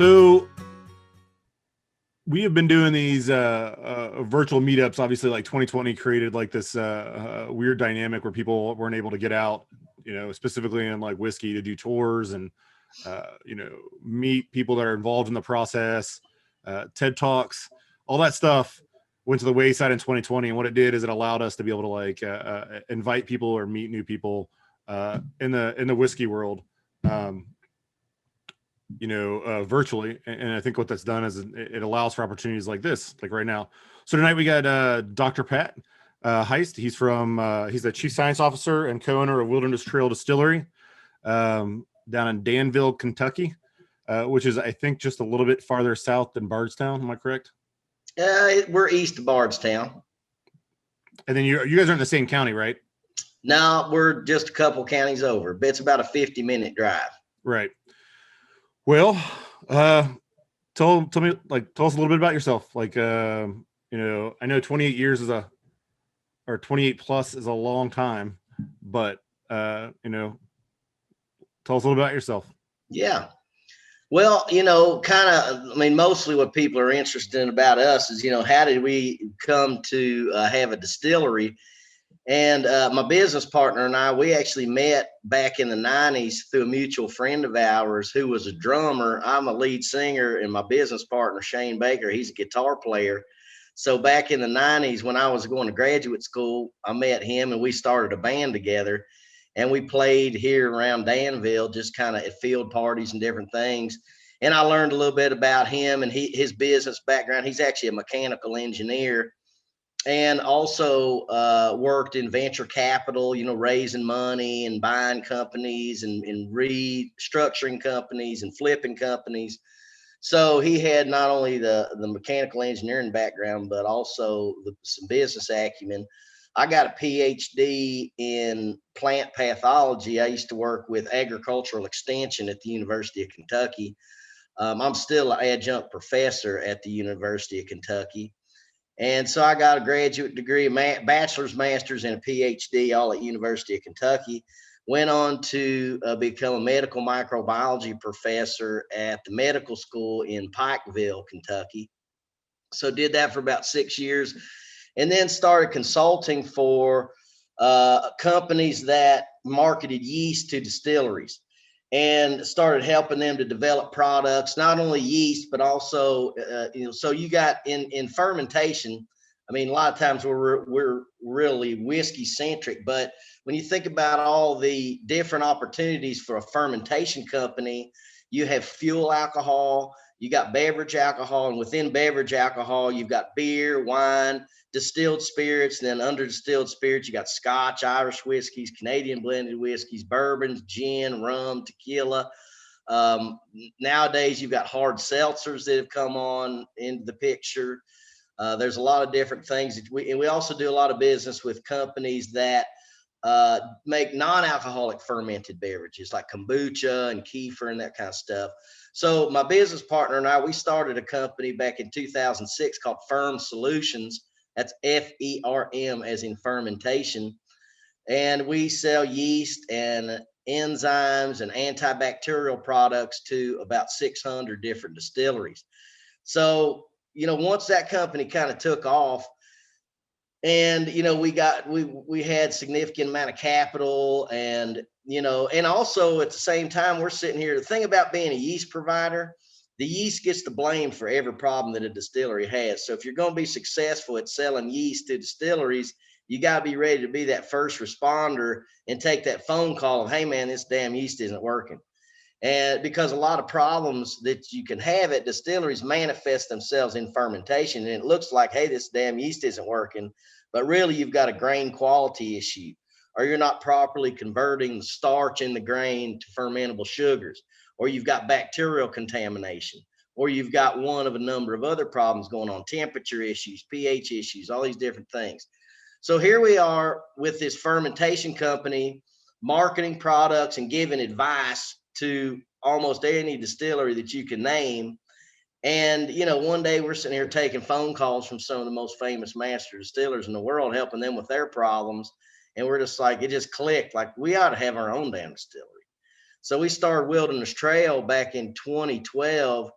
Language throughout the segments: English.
So we have been doing these virtual meetups. Obviously, like 2020 created like this weird dynamic where people weren't able to get out, specifically in like whiskey to do tours and, meet people that are involved in the process, TED Talks, all that stuff went to the wayside in 2020. And what it did is it allowed us to be able to like invite people or meet new people in the whiskey world. Virtually. And I think what that's done is it allows for opportunities like this, like right now. So tonight we got Dr. Pat Heist. He's the chief science officer and co-owner of Wilderness Trail Distillery down in Danville, Kentucky, which is, I think, just a little bit farther south than Bardstown. Am I correct? We're east of Bardstown. And then you guys are in the same county, right? No, we're just a couple counties over. It's about a 50-minute drive. Right. Well, tell us a little bit about yourself. Like, I know 28 years or 28 plus is a long time, but, tell us a little bit about yourself. Yeah. Well, mostly what people are interested in about us is, how did we come to have a distillery? And my business partner and I, we actually met back in the 90s through a mutual friend of ours who was a drummer. I'm a lead singer, and my business partner, Shane Baker, he's a guitar player. So back in the 90s, when I was going to graduate school, I met him and we started a band together. And we played here around Danville, just kind of at field parties and different things. And I learned a little bit about him and his business background. He's actually a mechanical engineer. And also worked in venture capital, raising money and buying companies and restructuring companies and flipping companies. So he had not only the mechanical engineering background, but also some business acumen. I got a PhD in plant pathology. I used to work with agricultural extension at the University of Kentucky. I'm still an adjunct professor at the University of Kentucky. And so I got a graduate degree, bachelor's, master's, and a PhD, all at University of Kentucky. Went on to become a medical microbiology professor at the medical school in Pikeville, Kentucky. So did that for about 6 years, and then started consulting for companies that marketed yeast to distilleries, and started helping them to develop products, not only yeast, but also, so you got in fermentation. I mean, a lot of times we're really whiskey centric, but when you think about all the different opportunities for a fermentation company, you have fuel alcohol, you got beverage alcohol, and within beverage alcohol, you've got beer, wine, distilled spirits. And then under distilled spirits, you got Scotch, Irish whiskeys, Canadian blended whiskeys, bourbons, gin, rum, tequila. Nowadays, you've got hard seltzers that have come on into the picture. There's a lot of different things. And we also do a lot of business with companies that make non-alcoholic fermented beverages like kombucha and kefir and that kind of stuff. So my business partner and I, we started a company back in 2006 called Ferm Solutions. That's FERM as in fermentation. And we sell yeast and enzymes and antibacterial products to about 600 different distilleries. So, once that company kind of took off, and we had significant amount of capital, and and also at the same time, we're sitting here. The thing about being a yeast provider, the yeast gets the blame for every problem that a distillery has. So if you're going to be successful at selling yeast to distilleries, you got to be ready to be that first responder and take that phone call of, hey man, this damn yeast isn't working. And because a lot of problems that you can have at distilleries manifest themselves in fermentation, and it looks like, hey, this damn yeast isn't working, but really you've got a grain quality issue, or you're not properly converting the starch in the grain to fermentable sugars, or you've got bacterial contamination, or you've got one of a number of other problems going on, temperature issues, pH issues, all these different things. So here we are with this fermentation company, marketing products and giving advice to almost any distillery that you can name. And, one day we're sitting here taking phone calls from some of the most famous master distillers in the world, helping them with their problems. And we're just like, it just clicked, like we ought to have our own damn distillery. So we started Wilderness Trail back in 2012.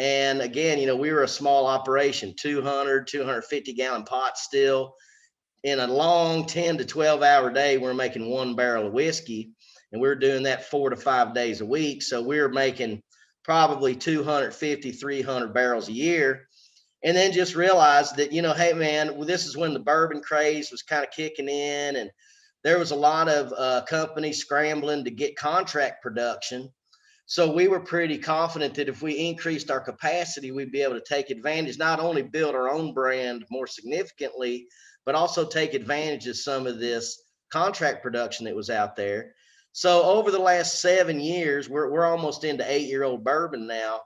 And again, we were a small operation, 250 gallon pots still. In a long 10 to 12 hour day, we're making 1 barrel of whiskey, and we're doing that 4 to 5 days a week. So we're making probably 250, 300 barrels a year. And then just realized that, hey man, this is when the bourbon craze was kind of kicking in, and there was a lot of companies scrambling to get contract production. So we were pretty confident that if we increased our capacity, we'd be able to take advantage, not only build our own brand more significantly, but also take advantage of some of this contract production that was out there. So over the last 7 years, we're almost into 8-year-old bourbon now.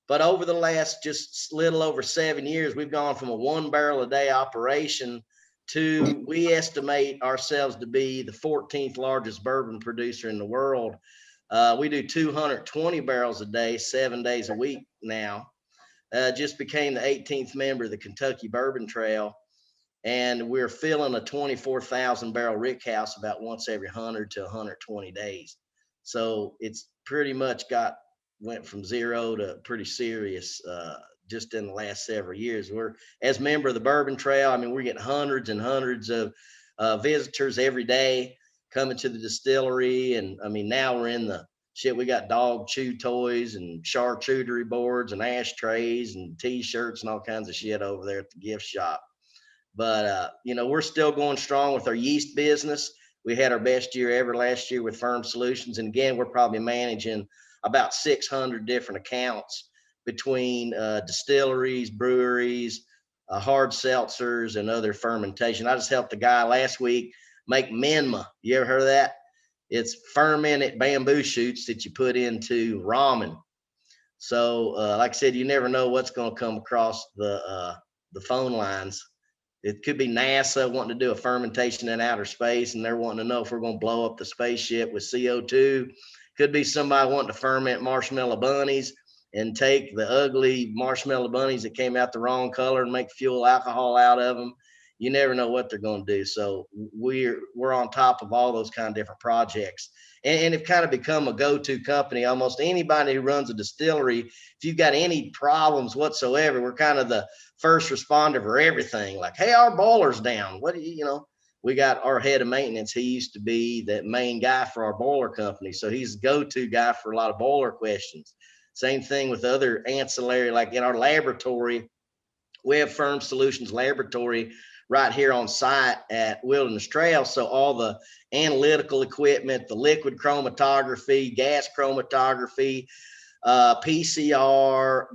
But over the last just little over 7 years, we've gone from a 1 barrel a day operation to, we estimate ourselves to be the 14th largest bourbon producer in the world. We do 220 barrels a day, 7 days a week now. Just became the 18th member of the Kentucky Bourbon Trail. And we're filling a 24,000 barrel rick house about once every 100 to 120 days. So it's pretty much went from zero to pretty serious just in the last several years. We're, as member of the Bourbon Trail, I mean, we're getting hundreds and hundreds of visitors every day coming to the distillery. And I mean, now we're in the shit. We got dog chew toys and charcuterie boards and ashtrays and t-shirts and all kinds of shit over there at the gift shop. But, we're still going strong with our yeast business. We had our best year ever last year with Firm Solutions. And again, we're probably managing about 600 different accounts between distilleries, breweries, hard seltzers, and other fermentation. I just helped a guy last week make Menma. You ever heard of that? It's fermented bamboo shoots that you put into ramen. So, like I said, you never know what's going to come across the phone lines. It could be NASA wanting to do a fermentation in outer space, and they're wanting to know if we're going to blow up the spaceship with CO2. Could be somebody wanting to ferment marshmallow bunnies and take the ugly marshmallow bunnies that came out the wrong color and make fuel alcohol out of them. You never know what they're going to do. So we're on top of all those kind of different projects, and have kind of become a go-to company. Almost anybody who runs a distillery, if you've got any problems whatsoever, we're kind of the first responder for everything. Like, hey, our boiler's down. What do we got our head of maintenance. He used to be the main guy for our boiler company. So he's the go-to guy for a lot of boiler questions. Same thing with other ancillary, like in our laboratory, we have Firm Solutions Laboratory right here on site at Wilderness Trail. So all the analytical equipment, the liquid chromatography, gas chromatography, PCR,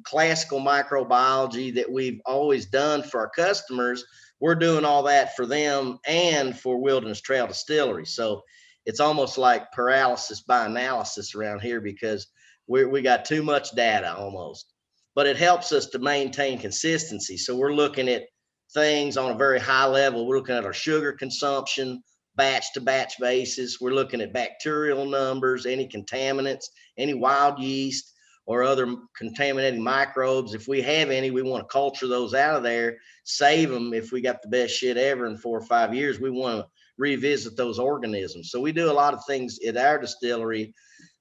classical microbiology that we've always done for our customers, we're doing all that for them and for Wilderness Trail Distillery. So it's almost like paralysis by analysis around here because we got too much data almost. But it helps us to maintain consistency. So we're looking at things on a very high level. We're looking at our sugar consumption, batch to batch basis. We're looking at bacterial numbers, any contaminants, any wild yeast or other contaminating microbes. If we have any, we want to culture those out of there, save them. If we got the best shit ever in 4 or 5 years, we want to revisit those organisms. So we do a lot of things at our distillery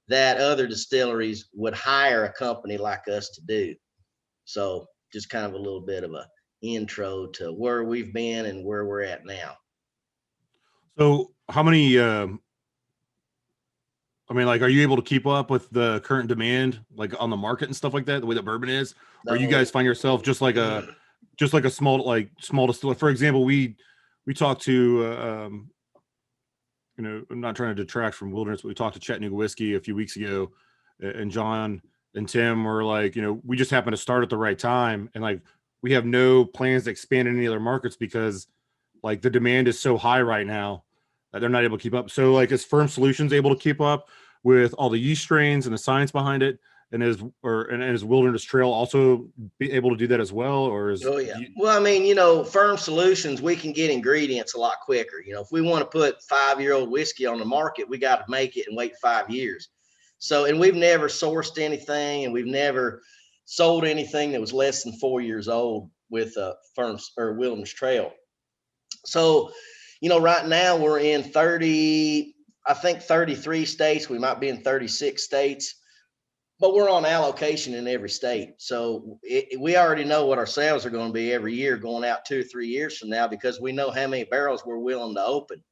that other distilleries would hire a company like us to do. So just kind of a little bit of a intro to where we've been and where we're at now. So how many, I mean, like, are you able to keep up with the current demand, like on the market and stuff like that, the way that bourbon is? Or you guys find yourself just like a small distiller? For example, we talked to, I'm not trying to detract from Wilderness, but we talked to Chattanooga Whiskey a few weeks ago, and John and Tim were like, we just happened to start at the right time. And like, we have no plans to expand in any other markets because like the demand is so high right now that they're not able to keep up. So like, is Firm Solutions able to keep up with all the yeast strains and the science behind it? And is Wilderness Trail also be able to do that as well? Or is Well, I mean, Firm Solutions, we can get ingredients a lot quicker. If we want to put 5-year-old whiskey on the market, we got to make it and wait 5 years. So, and we've never sourced anything and we've never sold anything that was less than 4 years old with Firms or Wilderness Trail. So, right now we're in 33 states. We might be in 36 states. but we're on allocation in every state. So we already know what our sales are going to be every year going out 2 or 3 years from now, because we know how many barrels we're willing to open.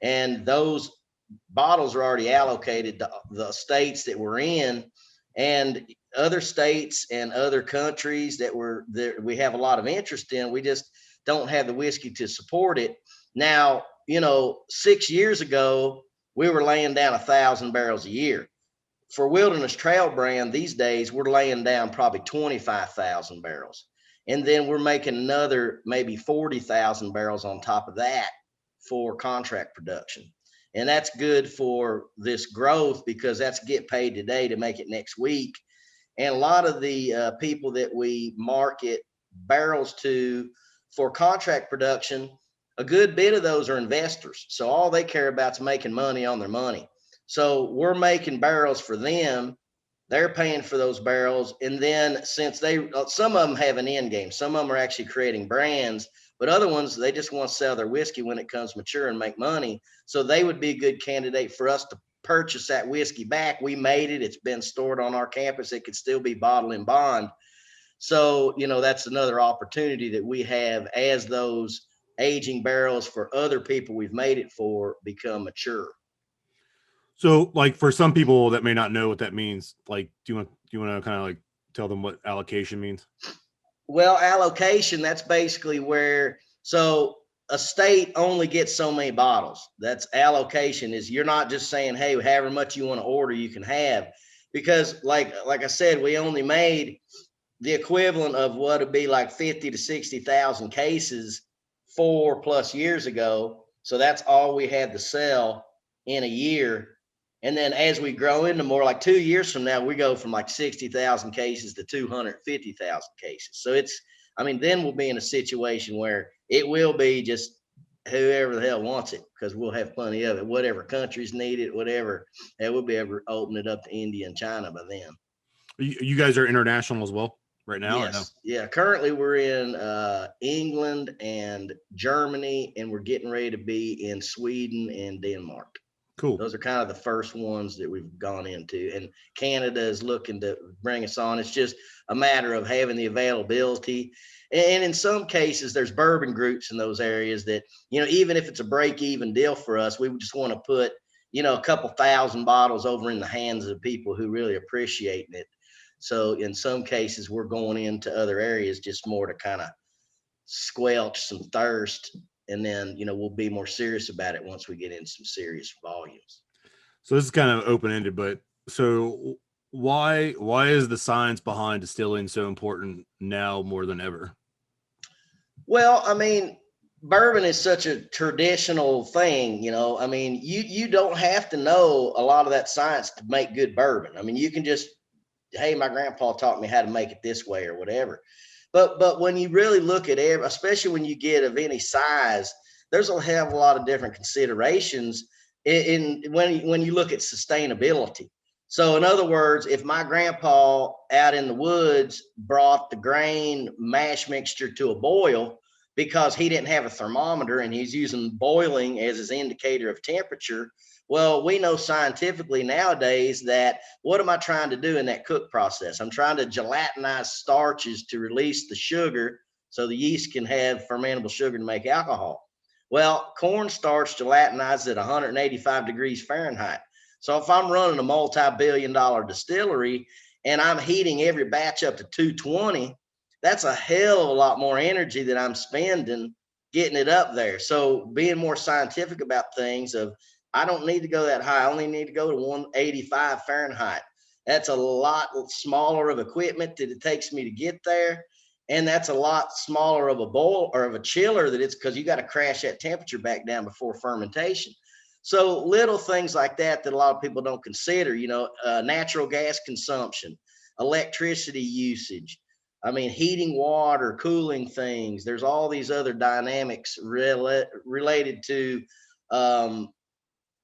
And those bottles are already allocated to the states that we're in, and other states and other countries that we have a lot of interest in. We just don't have the whiskey to support it. Now, 6 years ago, we were laying down 1,000 barrels a year. For Wilderness Trail brand these days, we're laying down probably 25,000 barrels. And then we're making another maybe 40,000 barrels on top of that for contract production. And that's good for this growth, because that's get paid today to make it next week. And a lot of the people that we market barrels to for contract production, a good bit of those are investors. So all they care about is making money on their money. So we're making barrels for them. They're paying for those barrels. And then since some of them have an end game, some of them are actually creating brands, but other ones, they just want to sell their whiskey when it comes mature and make money. So they would be a good candidate for us to purchase that whiskey back. We made it. It's been stored on our campus. It could still be bottled in bond. So, that's another opportunity that we have as those aging barrels for other people we've made it for become mature. So, like, for some people that may not know what that means, like, do you want to kind of like tell them what allocation means? Well, allocation, that's basically where, so a state only gets so many bottles. That's allocation. Is you're not just saying, hey, however much you want to order, you can have, because like I said, we only made the equivalent of what would be like 50 to 60,000 cases 4+ years ago. So that's all we had to sell in a year. And then as we grow into more, like 2 years from now, we go from like 60,000 cases to 250,000 cases. So then we'll be in a situation where it will be just whoever the hell wants it, because we'll have plenty of it, whatever countries need it, whatever. And we'll be able to open it up to India and China by then. You guys are international as well right now? Yes. Or no? Yeah. Currently we're in England and Germany, and we're getting ready to be in Sweden and Denmark. Cool. Those are kind of the first ones that we've gone into, and Canada is looking to bring us on. It's just a matter of having the availability. And in some cases, there's bourbon groups in those areas that, even if it's a break-even deal for us, we just want to put, a couple thousand bottles over in the hands of people who really appreciate it. So in some cases, we're going into other areas just more to kind of squelch some thirst. And then, we'll be more serious about it once we get in some serious volumes. So this is kind of open-ended, but so why is the science behind distilling so important now more than ever? Well, bourbon is such a traditional thing, you don't have to know a lot of that science to make good bourbon. You can just, hey, my grandpa taught me how to make it this way or whatever. But when you really look at it, especially when you get of any size, there's a hell of a lot of different considerations when you look at sustainability. So in other words, if my grandpa out in the woods brought the grain mash mixture to a boil because he didn't have a thermometer and he's using boiling as his indicator of temperature, well, we know scientifically nowadays that what am I trying to do in that cook process? I'm trying to gelatinize starches to release the sugar so the yeast can have fermentable sugar to make alcohol. Well, cornstarch gelatinizes at 185 degrees Fahrenheit. So if I'm running a multi-billion-dollar distillery and I'm heating every batch up to 220, that's a hell of a lot more energy that I'm spending getting it up there. So being more scientific about things of, I don't need to go that high. I only need to go to 185 Fahrenheit. That's a lot smaller of equipment that it takes me to get there. And that's a lot smaller of a boil or of a chiller that it's because you got to crash that temperature back down before fermentation. So little things like that a lot of people don't consider, natural gas consumption, electricity usage. Heating water, cooling things. There's all these other dynamics related to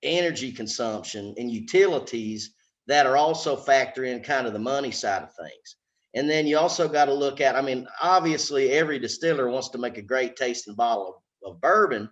energy consumption and utilities that are also factor in kind of the money side of things. And then you also got to look at, obviously every distiller wants to make a great tasting bottle of bourbon,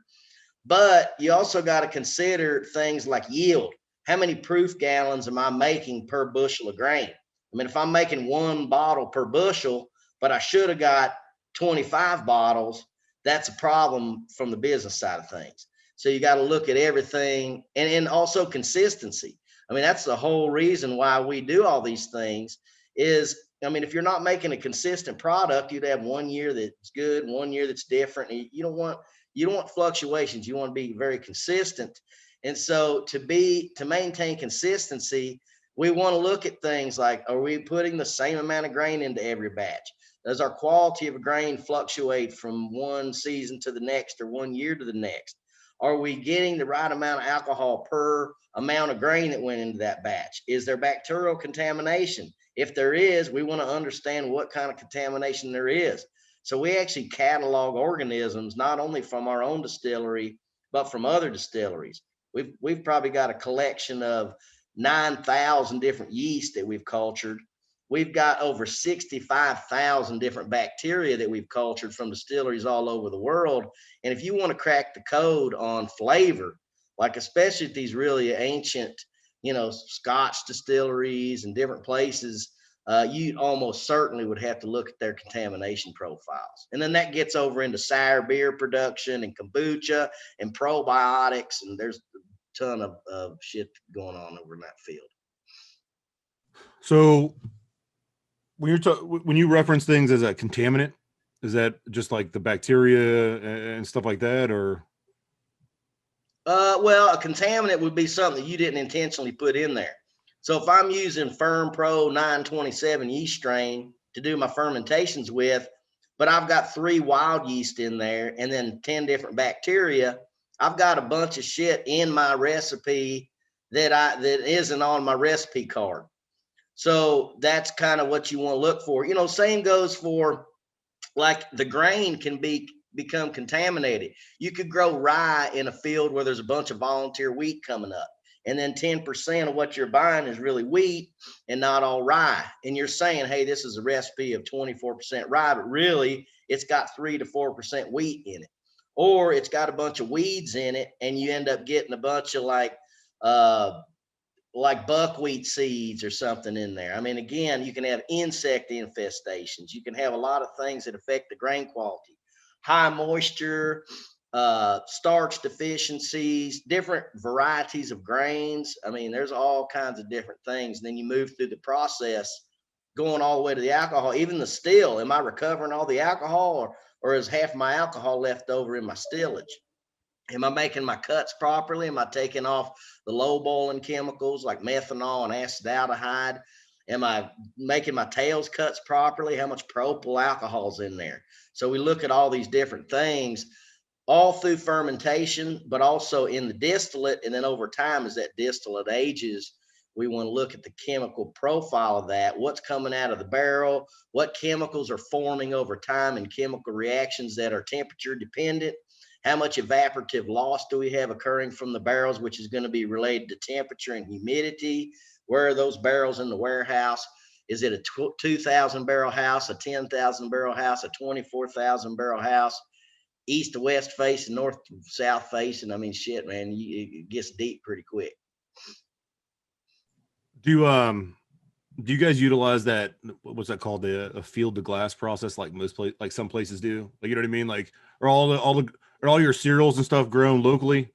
but you also got to consider things like yield. How many proof gallons am I making per bushel of grain? I mean, if I'm making 1 bottle per bushel, but I should have got 25 bottles, that's a problem from the business side of things. So you got to look at everything, and also consistency. I mean, that's the whole reason why we do all these things is, I mean, if you're not making a consistent product, you'd have 1 year that's good, 1 year that's different. And you don't want fluctuations. You want to be very consistent. And so to maintain consistency, we want to look at things like, are we putting the same amount of grain into every batch? Does our quality of grain fluctuate from one season to the next or 1 year to the next? Are we getting the right amount of alcohol per amount of grain that went into that batch? Is there bacterial contamination? If there is, we want to understand what kind of contamination there is. So we actually catalog organisms, not only from our own distillery, but from other distilleries. We've probably got a collection of 9,000 different yeast that we've cultured. We've got over 65,000 different bacteria that we've cultured from distilleries all over the world. And if you want to crack the code on flavor, like especially at these really ancient, Scotch distilleries and different places, you almost certainly would have to look at their contamination profiles. And then that gets over into sour beer production and kombucha and probiotics. And there's a ton of shit going on over in that field. So when you reference things as a contaminant, is that just like the bacteria and stuff like that, or? Well, a contaminant would be something that you didn't intentionally put in there. So if I'm using Ferm Pro 927 yeast strain to do my fermentations with, but I've got 3 wild yeast in there and then 10 different bacteria, I've got a bunch of shit in my recipe that isn't on my recipe card. So that's kind of what you want to look for. Same goes for, like, the grain can become contaminated. You could grow rye in a field where there's a bunch of volunteer wheat coming up, and then 10% of what you're buying is really wheat and not all rye. And you're saying, hey, this is a recipe of 24% rye, but really it's got 3 to 4% wheat in it. Or it's got a bunch of weeds in it, and you end up getting a bunch of like buckwheat seeds or something in there. I mean, again, you can have insect infestations. You can have a lot of things that affect the grain quality. High moisture, starch deficiencies, different varieties of grains. I mean, there's all kinds of different things. And then you move through the process going all the way to the alcohol. Even the still, am I recovering all the alcohol, or is half my alcohol left over in my stillage? Am I making my cuts properly? Am I taking off the low boiling chemicals like methanol and acetaldehyde? Am I making my tails cuts properly? How much propyl alcohol's in there? So we look at all these different things all through fermentation, but also in the distillate. And then over time, as that distillate ages, we want to look at the chemical profile of that, what's coming out of the barrel, what chemicals are forming over time and chemical reactions that are temperature dependent. How much evaporative loss do we have occurring from the barrels, which is going to be related to temperature and humidity? Where are those barrels in the warehouse? Is it a 2,000 barrel house, a 10,000 barrel house, a 24,000 barrel house, east to west facing, north to south facing? I mean, shit, man, it gets deep pretty quick. Do you guys utilize that? What's that called? A field to glass process, like like some places do. Like, you know what I mean? Like, are all your cereals and stuff grown locally?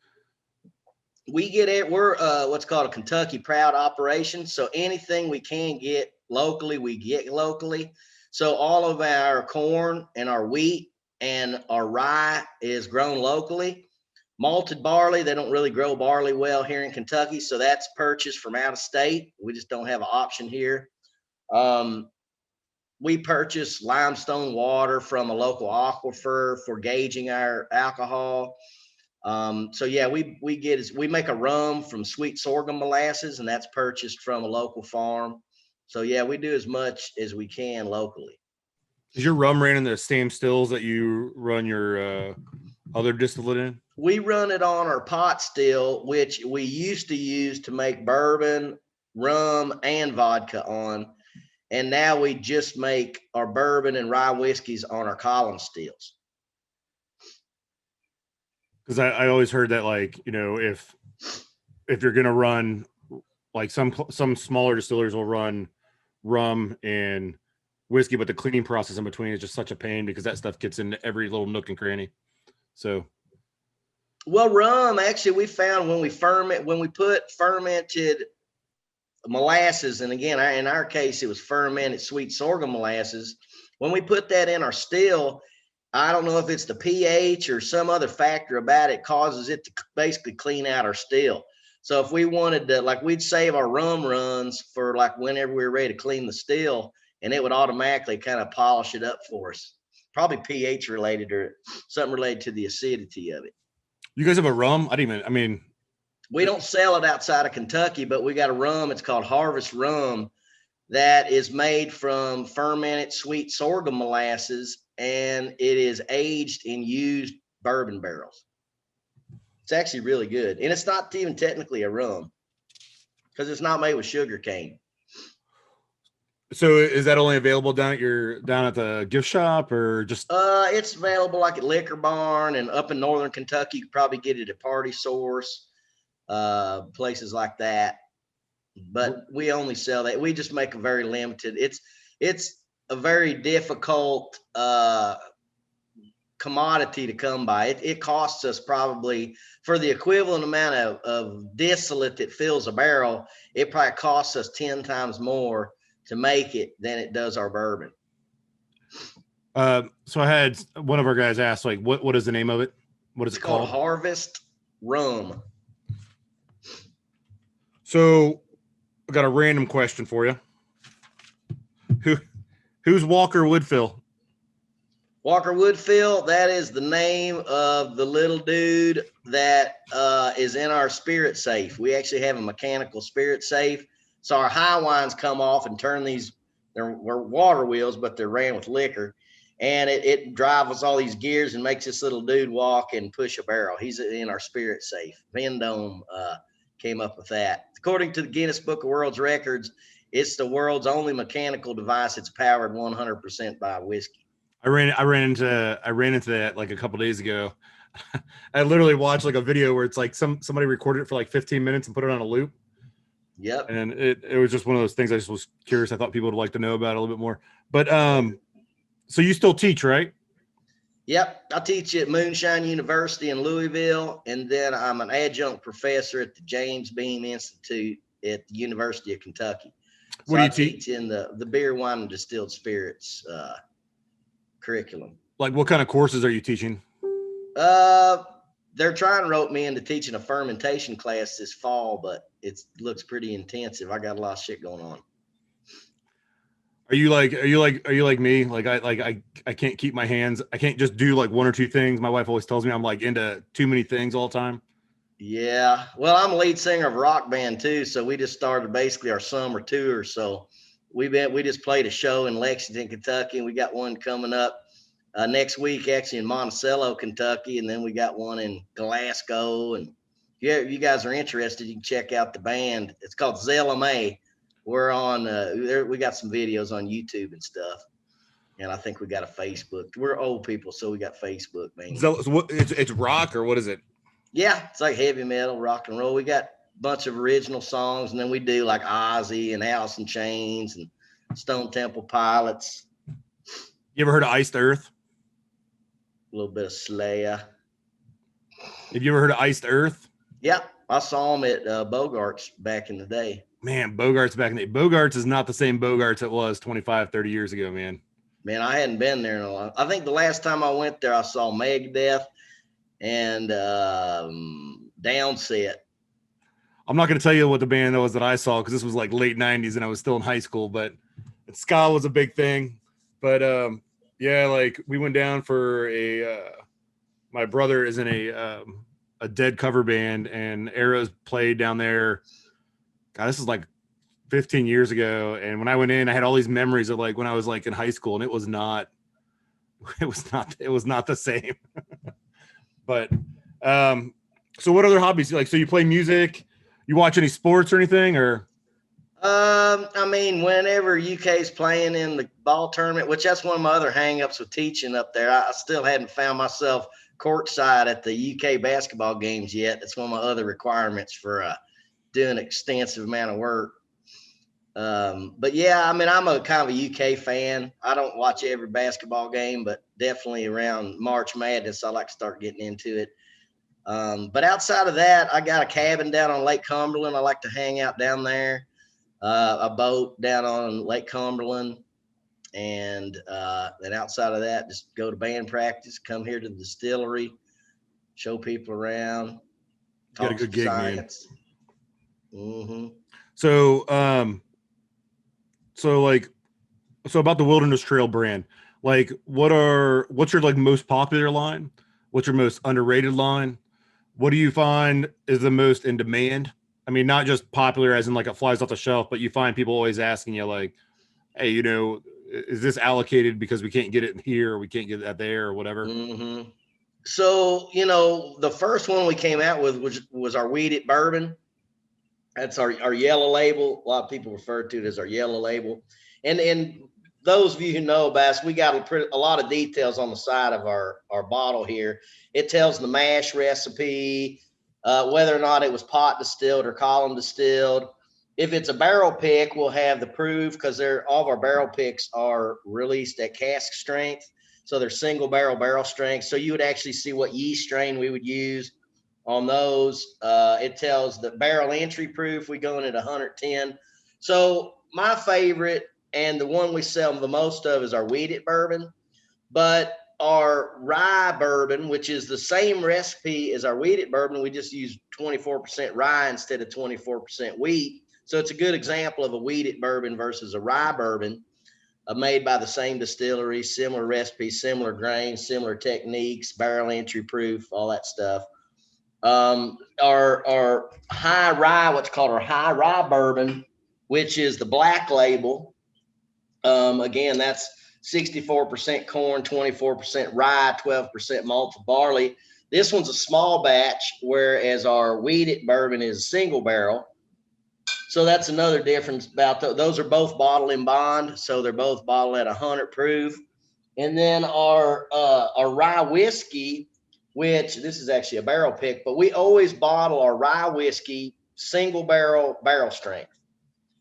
We get it. We're what's called a Kentucky Proud operation. So anything we can get locally, we get locally. So all of our corn and our wheat and our rye is grown locally. Malted barley, they don't really grow barley well here in Kentucky, so that's purchased from out of state. We just don't have an option here. We purchase limestone water from a local aquifer for gauging our alcohol. So yeah, we make a rum from sweet sorghum molasses, and that's purchased from a local farm. So yeah, we do as much as we can locally. Is your rum ran in the same stills that you run your other distillate in? We run it on our pot still, which we used to use to make bourbon, rum, and vodka on. And now we just make our bourbon and rye whiskeys on our column stills. Because I always heard that, like, if you're gonna run, like, some smaller distillers will run rum and whiskey, but the cleaning process in between is just such a pain because that stuff gets into every little nook and cranny. So, well, rum, actually, we found when we put fermented molasses, and again, in our case, it was fermented sweet sorghum molasses. When we put that in our still, I don't know if it's the pH or some other factor about it causes it to basically clean out our still. So if we wanted to, like, we'd save our rum runs for like whenever we were ready to clean the still, and it would automatically kind of polish it up for us. Probably pH related or something related to the acidity of it. you guys have a rum? I didn't even. I mean, We don't sell it outside of Kentucky, but we got a rum. It's called Harvest Rum that is made from fermented sweet sorghum molasses, and it is aged in used bourbon barrels. It's actually really good. And it's not even technically a rum because it's not made with sugar cane. so is that only available down at the gift shop or just? It's available like at Liquor Barn, and up in northern Kentucky, you could probably get it at Party Source, places like that. But we only sell that. We just make a very limited. It's a very difficult commodity to come by. It costs us probably for the equivalent amount of distillate that fills a barrel. It probably costs us 10 times more to make it than it does our bourbon. So I had one of our guys ask, like, what is the name of it? What is It's it called? Harvest Rum. So I got a random question for you. Who's Walker Woodfill? Walker Woodfill, that is the name of the little dude that is in our spirit safe. We actually have a mechanical spirit safe. So our high wines come off and turn these, they're water wheels, but they're ran with liquor. And it drives all these gears and makes this little dude walk and push a barrel. He's in our spirit safe. Vendome came up with that. According to the Guinness Book of World Records, it's the world's only mechanical device that's powered 100% by whiskey. I ran into that like a couple days ago. I literally watched like a video where it's like somebody recorded it for like 15 minutes and put it on a loop. Yep. And it was just one of those things I just was curious. I thought people would like to know about it a little bit more. But so you still teach, right? Yep. I teach at Moonshine University in Louisville, and then I'm an adjunct professor at the James Beam Institute at the University of Kentucky. So What do you teach in the beer, wine, and distilled spirits curriculum. Like, what kind of courses are you teaching? They're trying to rope me into teaching a fermentation class this fall, but it looks pretty intensive. I got a lot of shit going on. Are you like me? Like I can't keep my hands. I can't just do like one or two things. My wife always tells me I'm like into too many things all the time. Yeah. Well, I'm a lead singer of a rock band too. So we just started basically our summer tour. So we just played a show in Lexington, Kentucky, and we got one coming up next week, actually in Monticello, Kentucky, and then we got one in Glasgow. And if you guys are interested, you can check out the band. It's called Zella May. We're on we got some videos on YouTube and stuff, and I think we got a Facebook. We're old people, so we got Facebook, man. So what, it's rock or what is it? Yeah, it's like heavy metal, rock and roll. We got a bunch of original songs, and then we do like Ozzy and Alice in Chains and Stone Temple Pilots. You ever heard of Iced Earth? A little bit of Slayer. Have you ever heard of Iced Earth? Yeah, I saw him at Bogart's back in the day. Man, Bogart's back in the day. Bogart's is not the same Bogart's it was 25, 30 years ago, man. Man, I hadn't been there in a while. I think the last time I went there, I saw Megadeth and Downset. I'm not going to tell you what the band was that I saw because this was like late 90s and I was still in high school, but ska was a big thing. But yeah, like we went down for my brother is in a Dead cover band, and Arrows played down there. God, this is like 15 years ago. And when I went in, I had all these memories of like when I was like in high school, and it was not the same. But so what other hobbies? Like, so you play music, you watch any sports or anything, or? I mean, whenever UK's playing in the ball tournament, which that's one of my other hangups with teaching up there, I still hadn't found myself courtside at the UK basketball games yet. That's one of my other requirements for doing an extensive amount of work. But yeah, I mean, I'm a kind of a UK fan. I don't watch every basketball game, but definitely around March Madness, I like to start getting into it. But outside of that, I got a cabin down on Lake Cumberland. I like to hang out down there, a boat down on Lake Cumberland. And then outside of that, just go to band practice, come here to the distillery, show people around, Got a talk good some gig, man. science. Hmm. So, so like, so about the Wilderness Trail brand, like, what's your like most popular line? What's your most underrated line? What do you find is the most in demand? I mean, not just popular as in like it flies off the shelf, but you find people always asking you like, hey, is this allocated because we can't get it here or we can't get that there or whatever? Hmm. So, the first one we came out with was our weeded bourbon. That's our yellow label. A lot of people refer to it as our yellow label. And those of you who know Bass, we got a lot of details on the side of our bottle here. It tells the mash recipe, whether or not it was pot distilled or column distilled. If it's a barrel pick, we'll have the proof because all of our barrel picks are released at cask strength. So they're single barrel strength. So you would actually see what yeast strain we would use on those. It tells the barrel entry proof. We go in at 110. So my favorite and the one we sell the most of is our wheated bourbon, but our rye bourbon, which is the same recipe as our wheated bourbon, we just use 24% rye instead of 24% wheat. So it's a good example of a wheated bourbon versus a rye bourbon, made by the same distillery, similar recipe, similar grains, similar techniques, barrel entry proof, all that stuff. Our high rye, what's called our high rye bourbon, which is the black label. Again, that's 64% corn, 24% rye, 12% malted barley. This one's a small batch, whereas our wheated bourbon is single barrel. So that's another difference about those are both bottle in bond, so they're both bottled at 100 proof. And then our rye whiskey, which this is actually a barrel pick, but we always bottle our rye whiskey single barrel strength.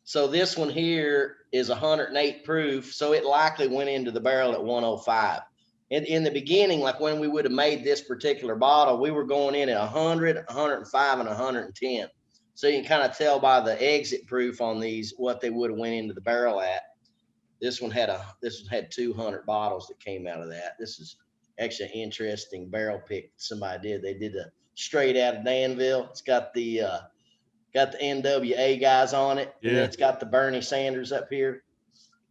So this one here is 108 proof, so it likely went into the barrel at 105. And in the beginning, like when we would have made this particular bottle, we were going in at 100, 105, and 110. So you can kind of tell by the exit proof on these what they would have went into the barrel at. This one had 200 bottles that came out of that. This is actually an interesting barrel pick somebody did. They did a straight out of Danville. It's got the NWA guys on it, and then Yeah. it's got the Bernie Sanders up here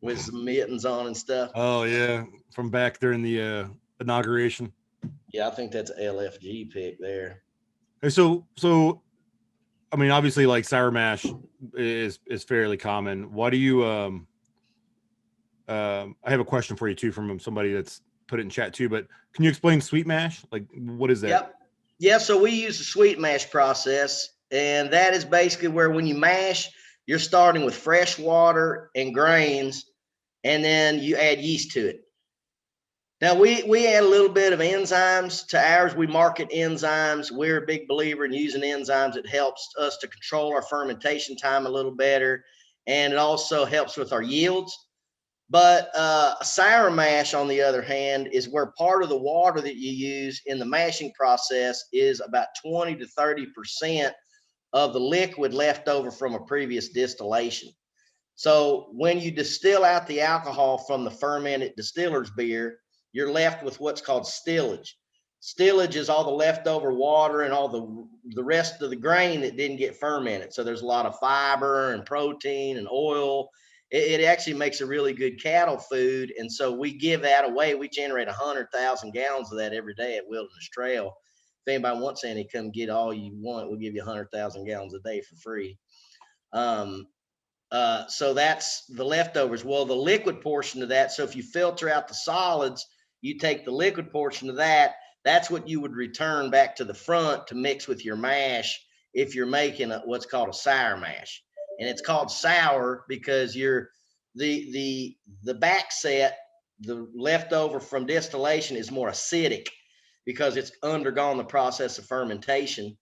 with some mittens on and stuff. Oh yeah, from back during the inauguration. Yeah, I think that's an LFG pick there. Hey, so I mean, obviously, like sour mash is fairly common. Why do you I have a question for you too from somebody that's put it in chat too. But can you explain sweet mash? Like, what is that? Yep. Yeah, so we use the sweet mash process, and that is basically where when you mash, you're starting with fresh water and grains, and then you add yeast to it. Now we add a little bit of enzymes to ours. We market enzymes. We're a big believer in using enzymes. It helps us to control our fermentation time a little better, and it also helps with our yields. But sour mash, on the other hand, is where part of the water that you use in the mashing process is about 20 to 30% of the liquid left over from a previous distillation. So when you distill out the alcohol from the fermented distiller's beer, you're left with what's called stillage. Stillage is all the leftover water and all the rest of the grain that didn't get fermented. So there's a lot of fiber and protein and oil. It actually makes a really good cattle food. And so we give that away. We generate 100,000 gallons of that every day at Wilderness Trail. If anybody wants any, come get all you want. We'll give you 100,000 gallons a day for free. So that's the leftovers. Well, the liquid portion of that, so if you filter out the solids, you take the liquid portion of that, that's what you would return back to the front to mix with your mash if you're making what's called a sour mash. And it's called sour because the back set, the leftover from distillation is more acidic because it's undergone the process of fermentation.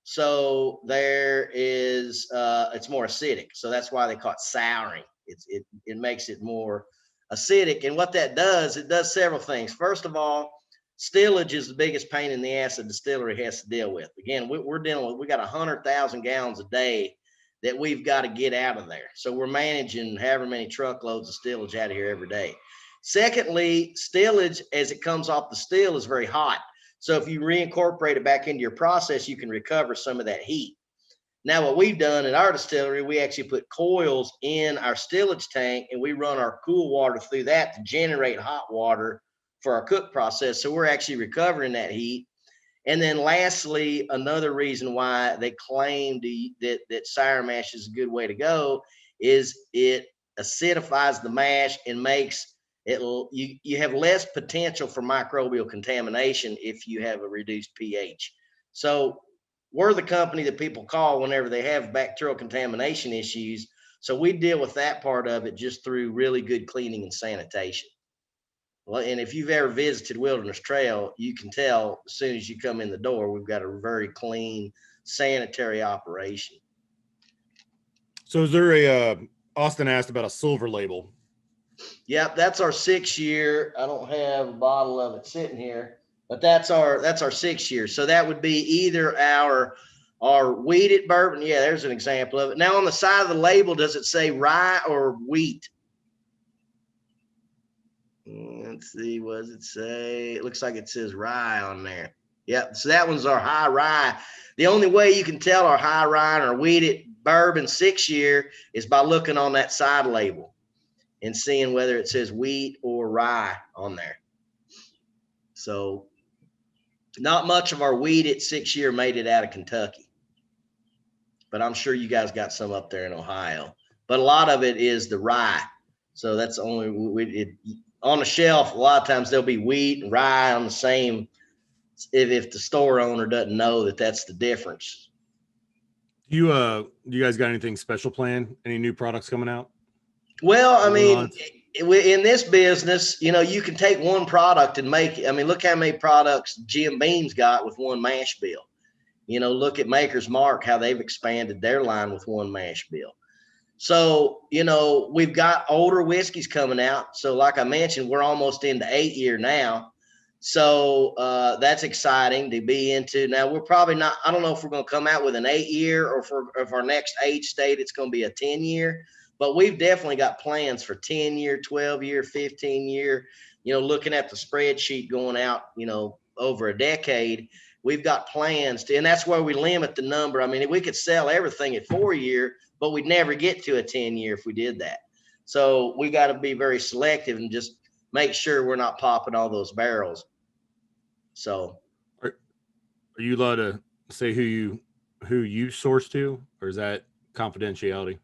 So there is, it's more acidic. So that's why they call it souring. It makes it more acidic. And what that does, it does several things. First of all, stillage is the biggest pain in the ass a distillery has to deal with. Again, we're dealing with, we got 100,000 gallons a day that we've got to get out of there. So we're managing however many truckloads of stillage out of here every day. Secondly, stillage, as it comes off the still, is very hot. So if you reincorporate it back into your process, you can recover some of that heat. Now, what we've done in our distillery, we actually put coils in our stillage tank, and we run our cool water through that to generate hot water for our cook process. So we're actually recovering that heat. And then lastly, another reason why they claim that sour mash is a good way to go is it acidifies the mash and makes you have less potential for microbial contamination if you have a reduced pH. So we're the company that people call whenever they have bacterial contamination issues. So we deal with that part of it just through really good cleaning and sanitation. Well, and if you've ever visited Wilderness Trail, you can tell as soon as you come in the door, we've got a very clean, sanitary operation. So is there a Austin asked about a silver label? Yep, that's our 6 year. I don't have a bottle of it sitting here, but that's our 6 year. So that would be either our wheated bourbon. Yeah, there's an example of it. Now on the side of the label, does it say rye or wheat? Let's see, what does it say? It looks like it says rye on there. Yep, so that one's our high rye. The only way you can tell our high rye or wheated bourbon 6 year is by looking on that side label and seeing whether it says wheat or rye on there. So not much of our wheated 6 year made it out of Kentucky, but I'm sure you guys got some up there in Ohio. But a lot of it is the rye. So that's only on the shelf. A lot of times there'll be wheat and rye on the same. If the store owner doesn't know that that's the difference. You guys got anything special planned? Any new products coming out? Well, I mean, in this business, you can take one product and make. I mean, look how many products Jim Beam's got with one mash bill. Look at Maker's Mark, how they've expanded their line with one mash bill. So, we've got older whiskeys coming out. So like I mentioned, we're almost into 8 year now. So that's exciting to be into. Now we're probably not, I don't know if we're going to come out with an 8 year or if our next age state, it's going to be a 10 year, but we've definitely got plans for 10 year, 12 year, 15 year, looking at the spreadsheet going out, over a decade. We've got plans to, and that's where we limit the number. I mean, we could sell everything at 4 year, but we'd never get to a 10 year if we did that. So we got to be very selective and just make sure we're not popping all those barrels. So are you allowed to say who you source to, or is that confidentiality?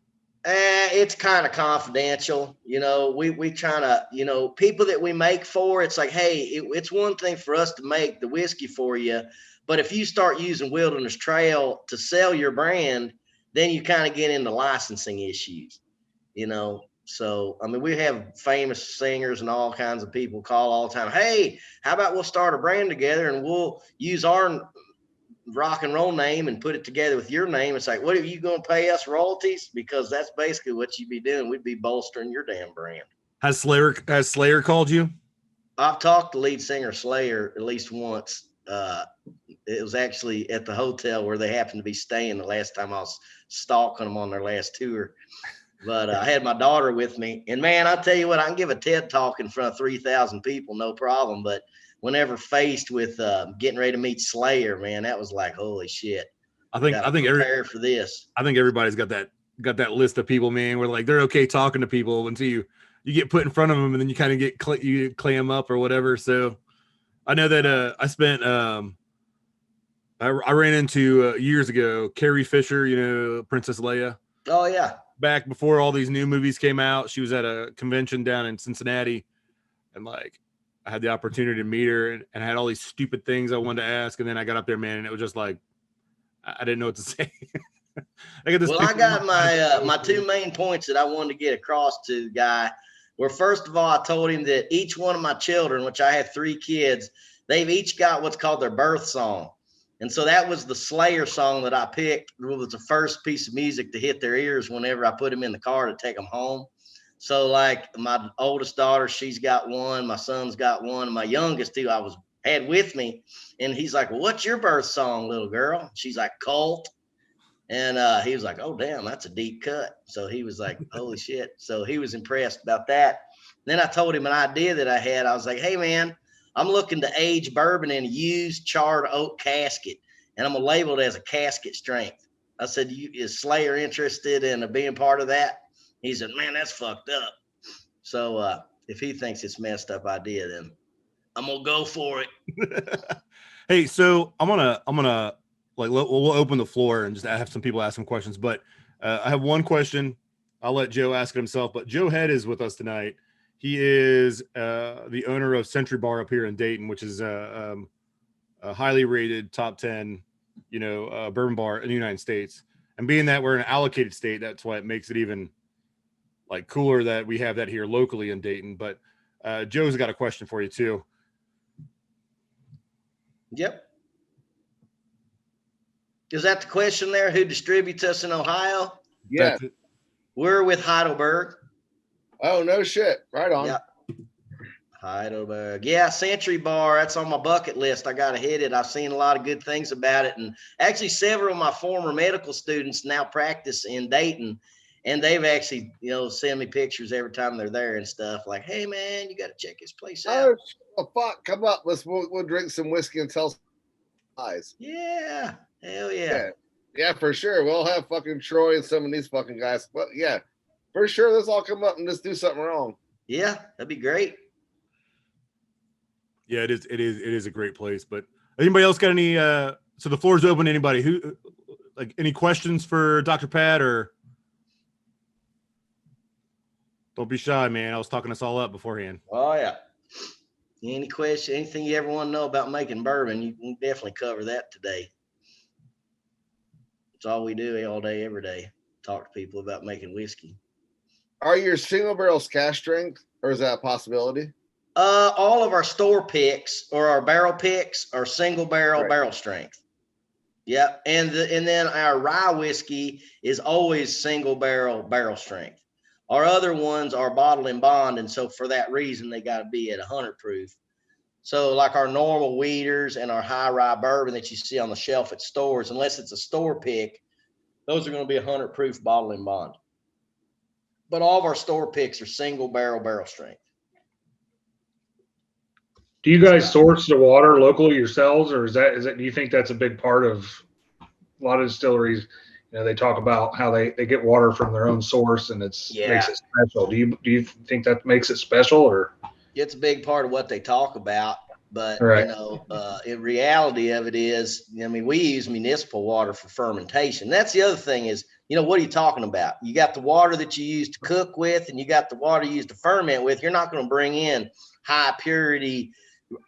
It's kind of confidential. We trying to, people that we make for, it's like, hey, it's one thing for us to make the whiskey for you, but if you start using Wilderness Trail to sell your brand, then you kind of get into licensing issues, So, I mean, we have famous singers and all kinds of people call all the time. Hey, how about we'll start a brand together and we'll use our rock and roll name and put it together with your name. It's like, what are you going to pay us royalties? Because that's basically what you'd be doing. We'd be bolstering your damn brand. Has Slayer called you? I've talked to lead singer Slayer at least once. It was actually at the hotel where they happened to be staying the last time I was stalking them on their last tour. But I had my daughter with me, and man, I tell you what, I can give a TED talk in front of 3,000 people, no problem. But whenever faced with getting ready to meet Slayer, man, that was like, holy shit. I think prepare for this. I think everybody's got that list of people, man, where like they're okay talking to people until you get put in front of them, and then you kind of you clam up or whatever. So I know that I spent I ran into years ago Carrie Fisher, Princess Leia. Oh yeah. Back before all these new movies came out, she was at a convention down in Cincinnati, and like I had the opportunity to meet her, and I had all these stupid things I wanted to ask, and then I got up there, man, and it was just like I didn't know what to say. I got my two main points that I wanted to get across to the guy. Where first of all, I told him that each one of my children, which I have 3 kids, they've each got what's called their birth song. And so that was the Slayer song that I picked. It was the first piece of music to hit their ears whenever I put them in the car to take them home. So like my oldest daughter, she's got one, my son's got one, and my youngest who I had with me. And he's like, well, what's your birth song, little girl? She's like, Colt. And he was like, oh, damn, that's a deep cut. So he was like, holy shit. So he was impressed about that. Then I told him an idea that I had. I was like, hey, man, I'm looking to age bourbon in a used charred oak casket, and I'm going to label it as a casket strength. I said, is Slayer interested in being part of that? He said, man, that's fucked up. So if he thinks it's a messed up idea, then I'm going to go for it. Hey, so I'm gonna like we'll open the floor and just have some people ask some questions. But I have one question. I'll let Joe ask it himself. But Joe Head is with us tonight. He is the owner of Century Bar up here in Dayton, which is a highly rated top 10, bourbon bar in the United States. And being that we're an allocated state, that's why it makes it even like cooler that we have that here locally in Dayton. But Joe's got a question for you too. Yep. Is that the question there? Who distributes us in Ohio? Yeah. We're with Heidelberg. Oh, no shit. Right on. Yeah. Heidelberg. Yeah, Century Bar. That's on my bucket list. I got to hit it. I've seen a lot of good things about it. And actually, several of my former medical students now practice in Dayton. And they've actually, send me pictures every time they're there and stuff. Like, hey, man, you got to check this place out. Oh, fuck. Come up. We'll drink some whiskey and tell lies. Yeah. Hell yeah. Yeah, for sure. We'll have fucking Troy and some of these fucking guys. But yeah, for sure. Let's all come up and just do something wrong. Yeah, that'd be great. Yeah, it is a great place. But anybody else got any? So the floor is open to anybody who, like, any questions for Dr. Pat, or don't be shy, man. I was talking us all up beforehand. Oh yeah. Any question? Anything you ever want to know about making bourbon? You can definitely cover that today. It's all we do all day, every day. Talk to people about making whiskey. Are your single barrels cask strength, or is that a possibility? All of our store picks or our barrel picks are single barrel barrel strength. Yeah, and then our rye whiskey is always single barrel strength. Our other ones are bottle and bond, and so for that reason they got to be at 100 proof. So like our normal weeders and our high rye bourbon that you see on the shelf at stores, unless it's a store pick, those are going to be 100 proof bottle and bond. But all of our store picks are single barrel strength. Do you guys source the water locally yourselves, or is that do you think that's a big part of a lot of distilleries? They talk about how they get water from their own source, and makes it special. Do you think that makes it special, or? It's a big part of what they talk about, but in reality of it is, we use municipal water for fermentation. That's the other thing is, what are you talking about? You got the water that you use to cook with, and you got the water you use to ferment with. You're not going to bring in high purity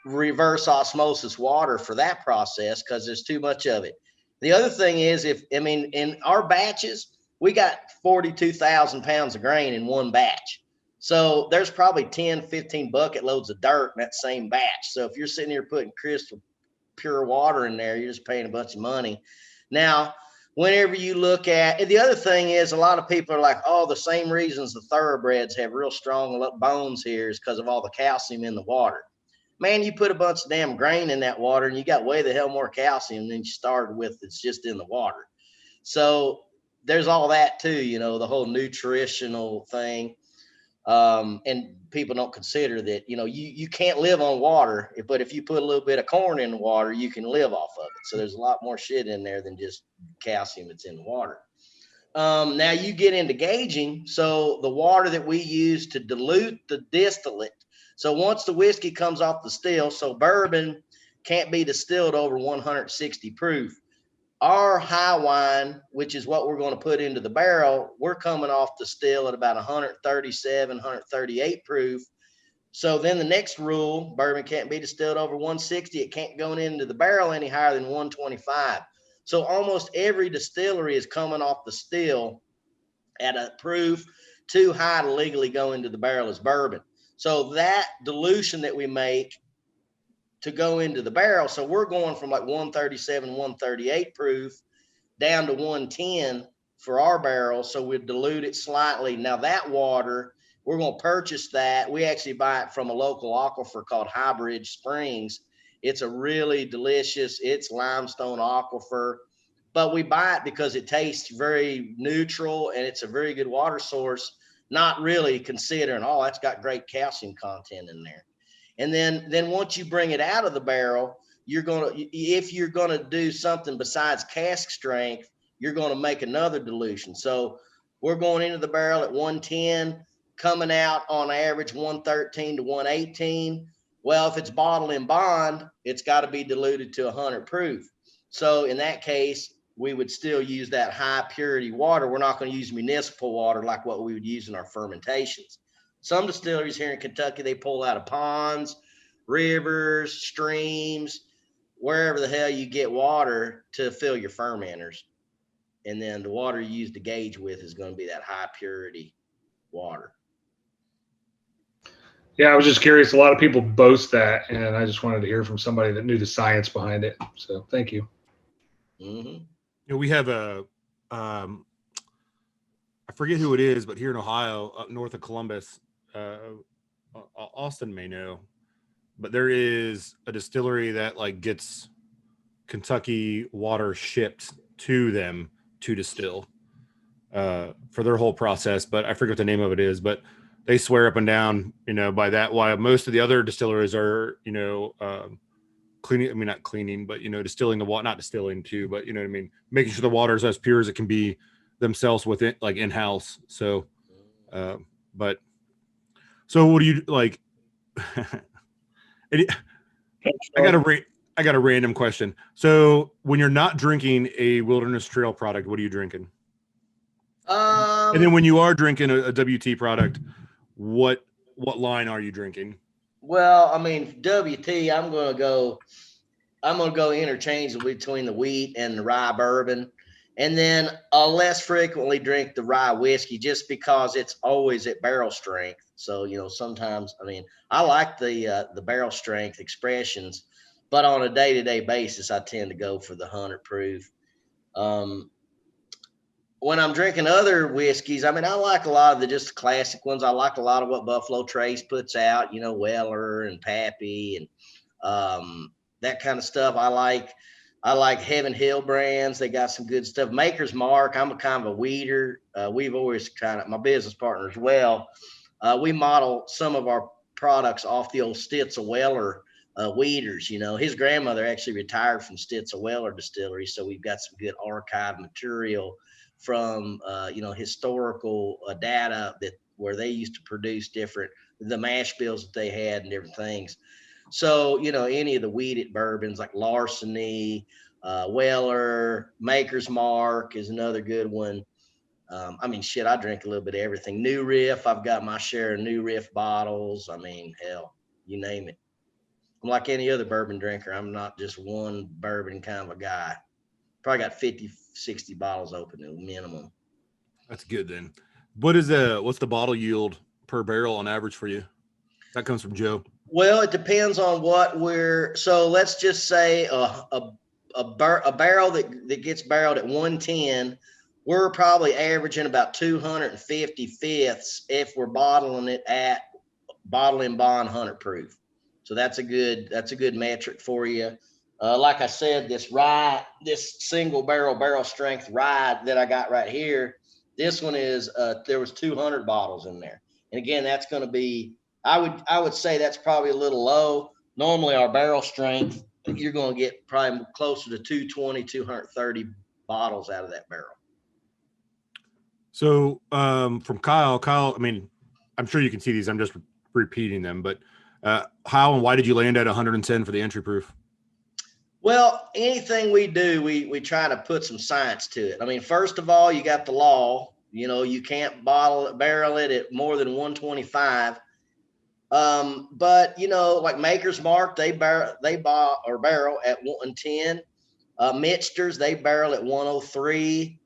reverse osmosis water for that process because there's too much of it. The other thing is, in our batches, we got 42,000 pounds of grain in one batch. So there's probably 10, 15 bucket loads of dirt in that same batch. So if you're sitting here putting crystal pure water in there, you're just paying a bunch of money. Now, whenever you look at, and the other thing is, a lot of people are like, oh, the same reasons the thoroughbreds have real strong bones here is because of all the calcium in the water. Man, you put a bunch of damn grain in that water and you got way the hell more calcium than you started with. It's just in the water. So there's all that too, the whole nutritional thing. And people don't consider that, you can't live on water, but if you put a little bit of corn in the water, you can live off of it. So there's a lot more shit in there than just calcium that's in the water. Now you get into gauging. So the water that we use to dilute the distillate. So once the whiskey comes off the still, so bourbon can't be distilled over 160 proof. Our high wine, which is what we're going to put into the barrel, we're coming off the still at about 137, 138 proof. So then the next rule, bourbon can't be distilled over 160. It can't go into the barrel any higher than 125. So almost every distillery is coming off the still at a proof too high to legally go into the barrel as bourbon. So that dilution that we make to go into the barrel. So we're going from like 137, 138 proof down to 110 for our barrel. So we dilute it slightly. Now that water, we're going to purchase that. We actually buy it from a local aquifer called High Bridge Springs. It's a really delicious, it's limestone aquifer, but we buy it because it tastes very neutral and it's a very good water source, not really considering, oh, that's got great calcium content in there. And then once you bring it out of the barrel, if you're going to do something besides cask strength, you're going to make another dilution. So we're going into the barrel at 110, coming out on average 113 to 118. Well, if it's bottle in bond, it's got to be diluted to 100 proof. So in that case, we would still use that high purity water. We're not going to use municipal water like what we would use in our fermentations. Some distilleries here in Kentucky, they pull out of ponds, rivers, streams, wherever the hell you get water to fill your fermenters. And then the water you use to gauge with is going to be that high purity water. Yeah, I was just curious. A lot of people boast that, and I just wanted to hear from somebody that knew the science behind it. So thank you. Mm-hmm. We have I forget who it is, but here in Ohio, up north of Columbus, Austin may know, but there is a distillery that like gets Kentucky water shipped to them to distill for their whole process. But I forget what the name of it is, but they swear up and down, by that, while most of the other distilleries are, cleaning, I mean, not cleaning, but, distilling the water, not distilling too, but you know what I mean? Making sure the water is as pure as it can be themselves with it, like in-house. So, so what do you like? I got a random question. So when you're not drinking a Wilderness Trail product, what are you drinking? And then when you are drinking a WT product, what line are you drinking? Well, I mean, WT, I'm going to go interchangeably between the wheat and the rye bourbon. And then I'll less frequently drink the rye whiskey just because it's always at barrel strength. So, sometimes, I mean, I like the barrel strength expressions, but on a day-to-day basis, I tend to go for the 100 proof. When I'm drinking other whiskeys, I mean, I like a lot of the just classic ones. I like a lot of what Buffalo Trace puts out, Weller and Pappy and that kind of stuff. I like Heaven Hill brands. They got some good stuff. Maker's Mark, I'm a kind of a weeder. We've always my business partner as well. We model some of our products off the old Stitzel Weller weeders. His grandmother actually retired from Stitzel Weller Distillery. So we've got some good archive material from historical data where they used to produce the mash bills that they had and different things. So any of the weeded bourbons like Larceny, Weller, Maker's Mark is another good one. I mean, shit, I drink a little bit of everything. New Riff, I've got my share of New Riff bottles. I mean, hell, you name it. I'm like any other bourbon drinker. I'm not just one bourbon kind of a guy. Probably got 50, 60 bottles open at minimum. That's good then. What's the bottle yield per barrel on average for you? That comes from Joe. Well, it depends on so let's just say a barrel that gets barreled at 110, we're probably averaging about 250 fifths if we're bottling it at bottle in bond 100 proof. So that's a good metric for you. Like I said, this single barrel strength rye that I got right here, this one is, there was 200 bottles in there. And again, that's going to be, I would say that's probably a little low. Normally our barrel strength, you're going to get probably closer to 220, 230 bottles out of that barrel. So from Kyle, I mean, I'm sure you can see these. I'm just repeating them, but how and why did you land at 110 for the entry proof? Well, anything we do, we try to put some science to it. I mean, first of all, you got the law. You can't barrel it at more than 125. But like Maker's Mark, they barrel at 110. Mitchers, they barrel at 103.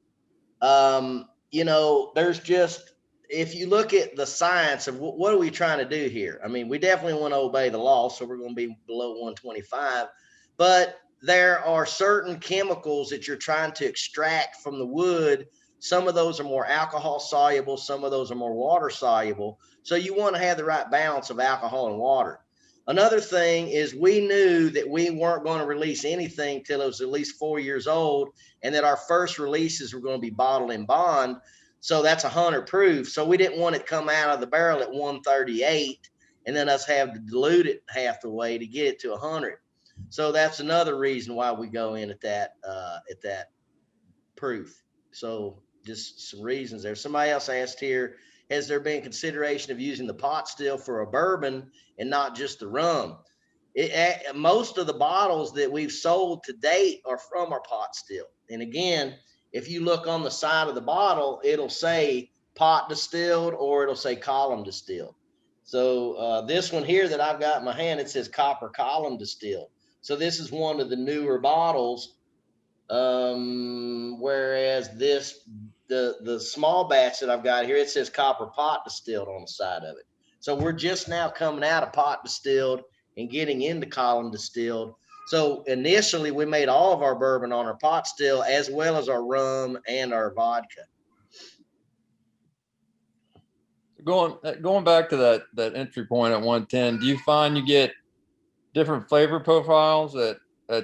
There's just if you look at the science of what are we trying to do here? I mean, we definitely want to obey the law, so we're going to be below 125, but there are certain chemicals that you're trying to extract from the wood. Some of those are more alcohol soluble, some of those are more water soluble. So you want to have the right balance of alcohol and water. Another thing is we knew that we weren't going to release anything till it was at least 4 years old, and that our first releases were going to be bottled in bond. So that's 100 proof. So we didn't want it to come out of the barrel at 138 and then us have to dilute it half the way to get it to 100. So that's another reason why we go in at that proof. So just some reasons there. Somebody else asked here, has there been consideration of using the pot still for a bourbon and not just the rum? Most of the bottles that we've sold to date are from our pot still. And again, if you look on the side of the bottle, it'll say pot distilled or it'll say column distilled. So this one here that I've got in my hand, it says copper column distilled. So this is one of the newer bottles. Whereas the small batch that I've got here, it says copper pot distilled on the side of it. So we're just now coming out of pot distilled and getting into column distilled. So initially we made all of our bourbon on our pot still, as well as our rum and our vodka. Going back to that entry point at 110, do you find you get different flavor profiles at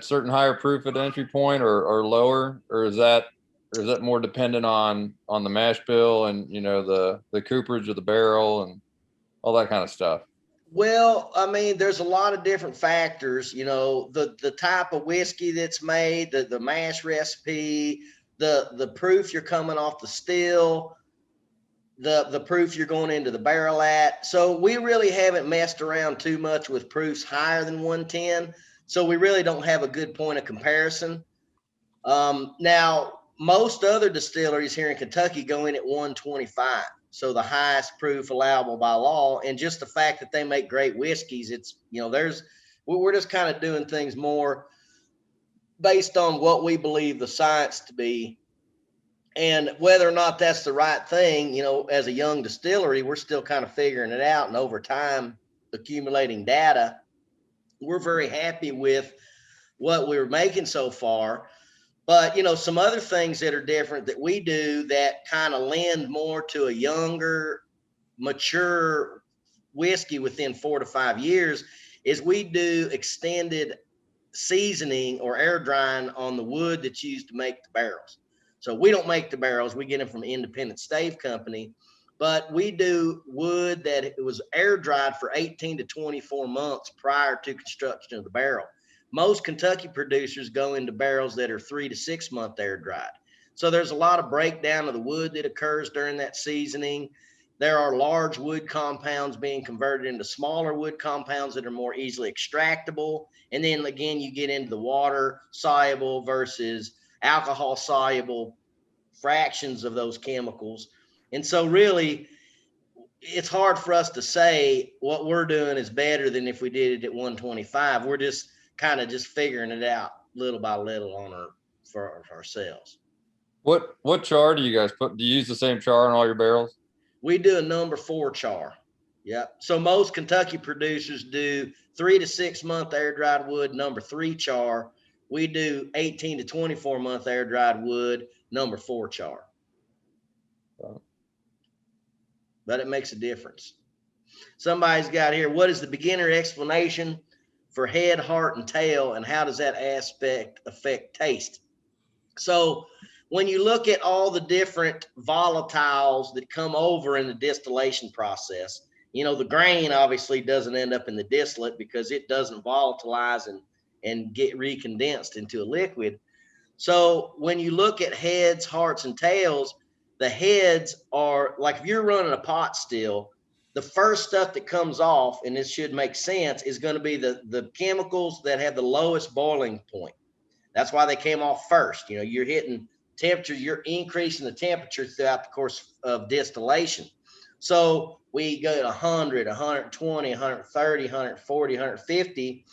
certain higher proof at entry point or lower, or is that more dependent on the mash bill and the cooperage of the barrel and all that kind of stuff? Well, I mean, there's a lot of different factors, the type of whiskey that's made, the mash recipe, the proof you're coming off the still, the proof you're going into the barrel at. So we really haven't messed around too much with proofs higher than 110. So we really don't have a good point of comparison. Now, most other distilleries here in Kentucky go in at 125. So the highest proof allowable by law. And just the fact that they make great whiskeys, it's, we're just kind of doing things more based on what we believe the science to be. And whether or not that's the right thing, as a young distillery, we're still kind of figuring it out. And over time, accumulating data, we're very happy with what we're making so far. But, some other things that are different that we do that kind of lend more to a younger, mature whiskey within 4 to 5 years is we do extended seasoning or air drying on the wood that's used to make the barrels. So we don't make the barrels. We get them from an independent stave company, but we do wood that it was air dried for 18 to 24 months prior to construction of the barrel. Most Kentucky producers go into barrels that are 3 to 6 month air dried. So there's a lot of breakdown of the wood that occurs during that seasoning. There are large wood compounds being converted into smaller wood compounds that are more easily extractable. And then again, you get into the water soluble versus alcohol soluble fractions of those chemicals. And so really, it's hard for us to say what we're doing is better than if we did it at 125. We're just kind of just figuring it out little by little for ourselves. What char do you guys put? Do you use the same char in all your barrels? We do a number 4 char. Yep. So most Kentucky producers do 3 to 6 month air dried wood, number 3 char. We do 18 to 24 month air dried wood, number 4 char. But it makes a difference. Somebody's got here, what is the beginner explanation for head, heart, and tail, and how does that aspect affect taste? So when you look at all the different volatiles that come over in the distillation process, the grain obviously doesn't end up in the distillate because it doesn't volatilize and get recondensed into a liquid. So when you look at heads, hearts, and tails, the heads are like, if you're running a pot still, the first stuff that comes off, and this should make sense, is going to be the chemicals that have the lowest boiling point. That's why they came off first. You're hitting temperature, you're increasing the temperature throughout the course of distillation. So we go to 100, 120, 130, 140, 150.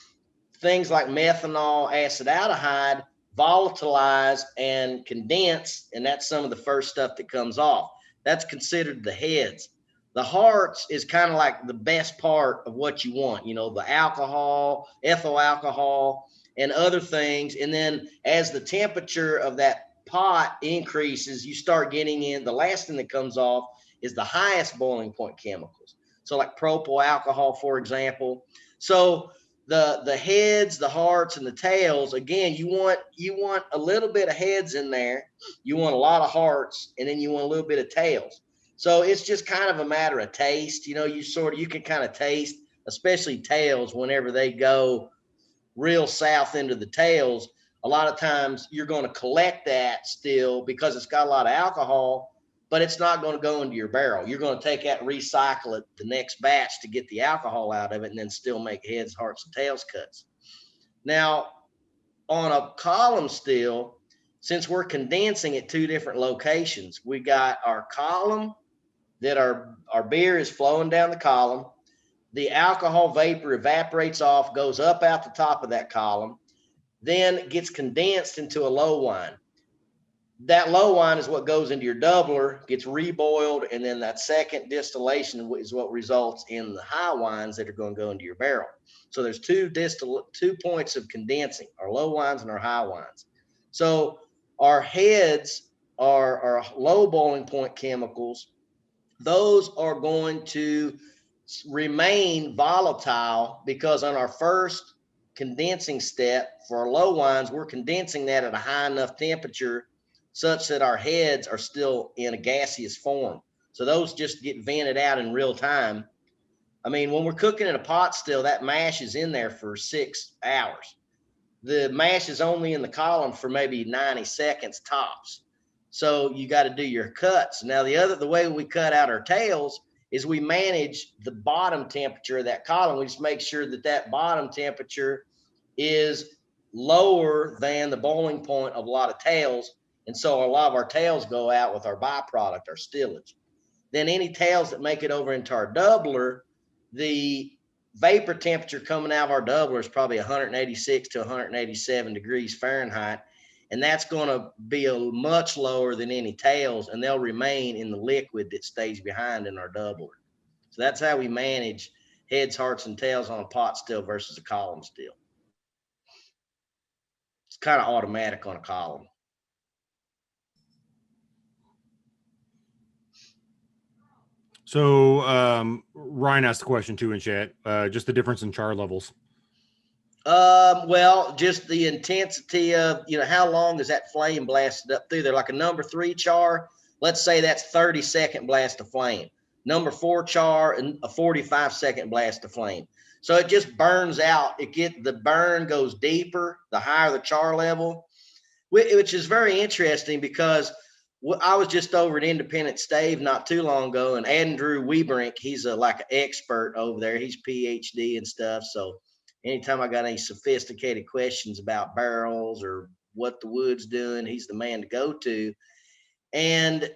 Things like methanol, acetaldehyde volatilize and condense, and that's some of the first stuff that comes off. That's considered the heads. The hearts is kind of like the best part of what you want, you know, the alcohol, ethyl alcohol, and other things. And then as the temperature of that pot increases, you start getting in, the last thing that comes off is the highest boiling point chemicals. So like propyl alcohol, for example. So the heads, the hearts, and the tails, again, you want a little bit of heads in there, you want a lot of hearts, and then you want a little bit of tails. So it's just kind of a matter of taste. You know, you can kind of taste, especially tails, whenever they go real south into the tails. A lot of times you're going to collect that still because it's got a lot of alcohol, but it's not going to go into your barrel. You're going to take that and recycle it the next batch to get the alcohol out of it, and then still make heads, hearts, and tails cuts. Now, on a column still, since we're condensing at two different locations, we got our column that our beer is flowing down the column. The alcohol vapor evaporates off, goes up out the top of that column, then gets condensed into a low wine. That low wine is what goes into your doubler, gets reboiled, and then that second distillation is what results in the high wines that are going to go into your barrel. So there's two points of condensing, our low wines and our high wines. So our heads are our low boiling point chemicals. Those are going to remain volatile because on our first condensing step for our low wines, we're condensing that at a high enough temperature such that our heads are still in a gaseous form. So those just get vented out in real time. I mean, when we're cooking in a pot still, that mash is in there for 6 hours. The mash is only in the column for maybe 90 seconds tops. So you got to do your cuts. Now, the way we cut out our tails is we manage the bottom temperature of that column. We just make sure that that bottom temperature is lower than the boiling point of a lot of tails. And so a lot of our tails go out with our byproduct, our stillage. Then any tails that make it over into our doubler, the vapor temperature coming out of our doubler is probably 186 to 187 degrees Fahrenheit. And that's going to be a much lower than any tails, and they'll remain in the liquid that stays behind in our doubler. So that's how we manage heads, hearts, and tails on a pot still versus a column still. It's kind of automatic on a column. So Ryan asked the question too in chat, just the difference in char levels. Well, just the intensity of, how long is that flame blasted up through there? Like a number 3 char, let's say that's 30-second blast of flame. Number 4 char, and a 45-second blast of flame. So it just burns out. The burn goes deeper, the higher the char level, which is very interesting because I was just over at Independent Stave not too long ago, and Andrew Webrink, he's like an expert over there. He's PhD and stuff. So anytime I got any sophisticated questions about barrels or what the wood's doing, he's the man to go to. And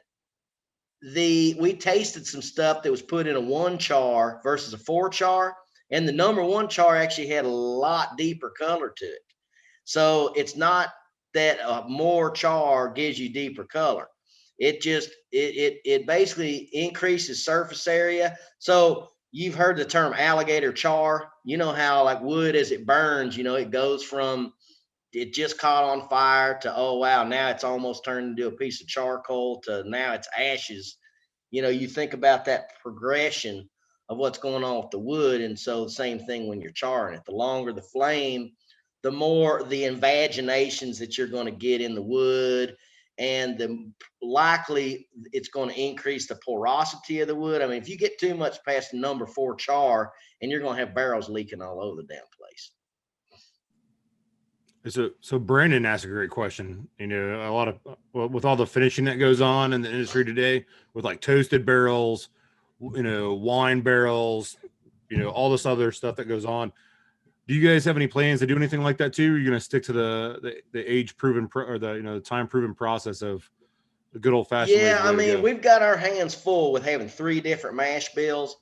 we tasted some stuff that was put in a 1 char versus a 4 char. And the number 1 char actually had a lot deeper color to it. So it's not that more char gives you deeper color. It basically increases surface area. So you've heard the term alligator char. You know how like wood, as it burns, it goes from it just caught on fire to, oh, wow, now it's almost turned into a piece of charcoal to now it's ashes. You think about that progression of what's going on with the wood. And so the same thing when you're charring it. The longer the flame, the more the invaginations that you're going to get in the wood, and the likely it's going to increase the porosity of the wood. I mean, if you get too much past the number 4 char, and you're going to have barrels leaking all over the damn place. So Brandon asked a great question. A lot of with all the finishing that goes on in the industry today, with like toasted barrels, wine barrels, all this other stuff that goes on. Do you guys have any plans to do anything like that too? Or are you going to stick to the age proven or the time proven process of the good old fashioned? Yeah, I mean, we've got our hands full with having 3 different mash bills.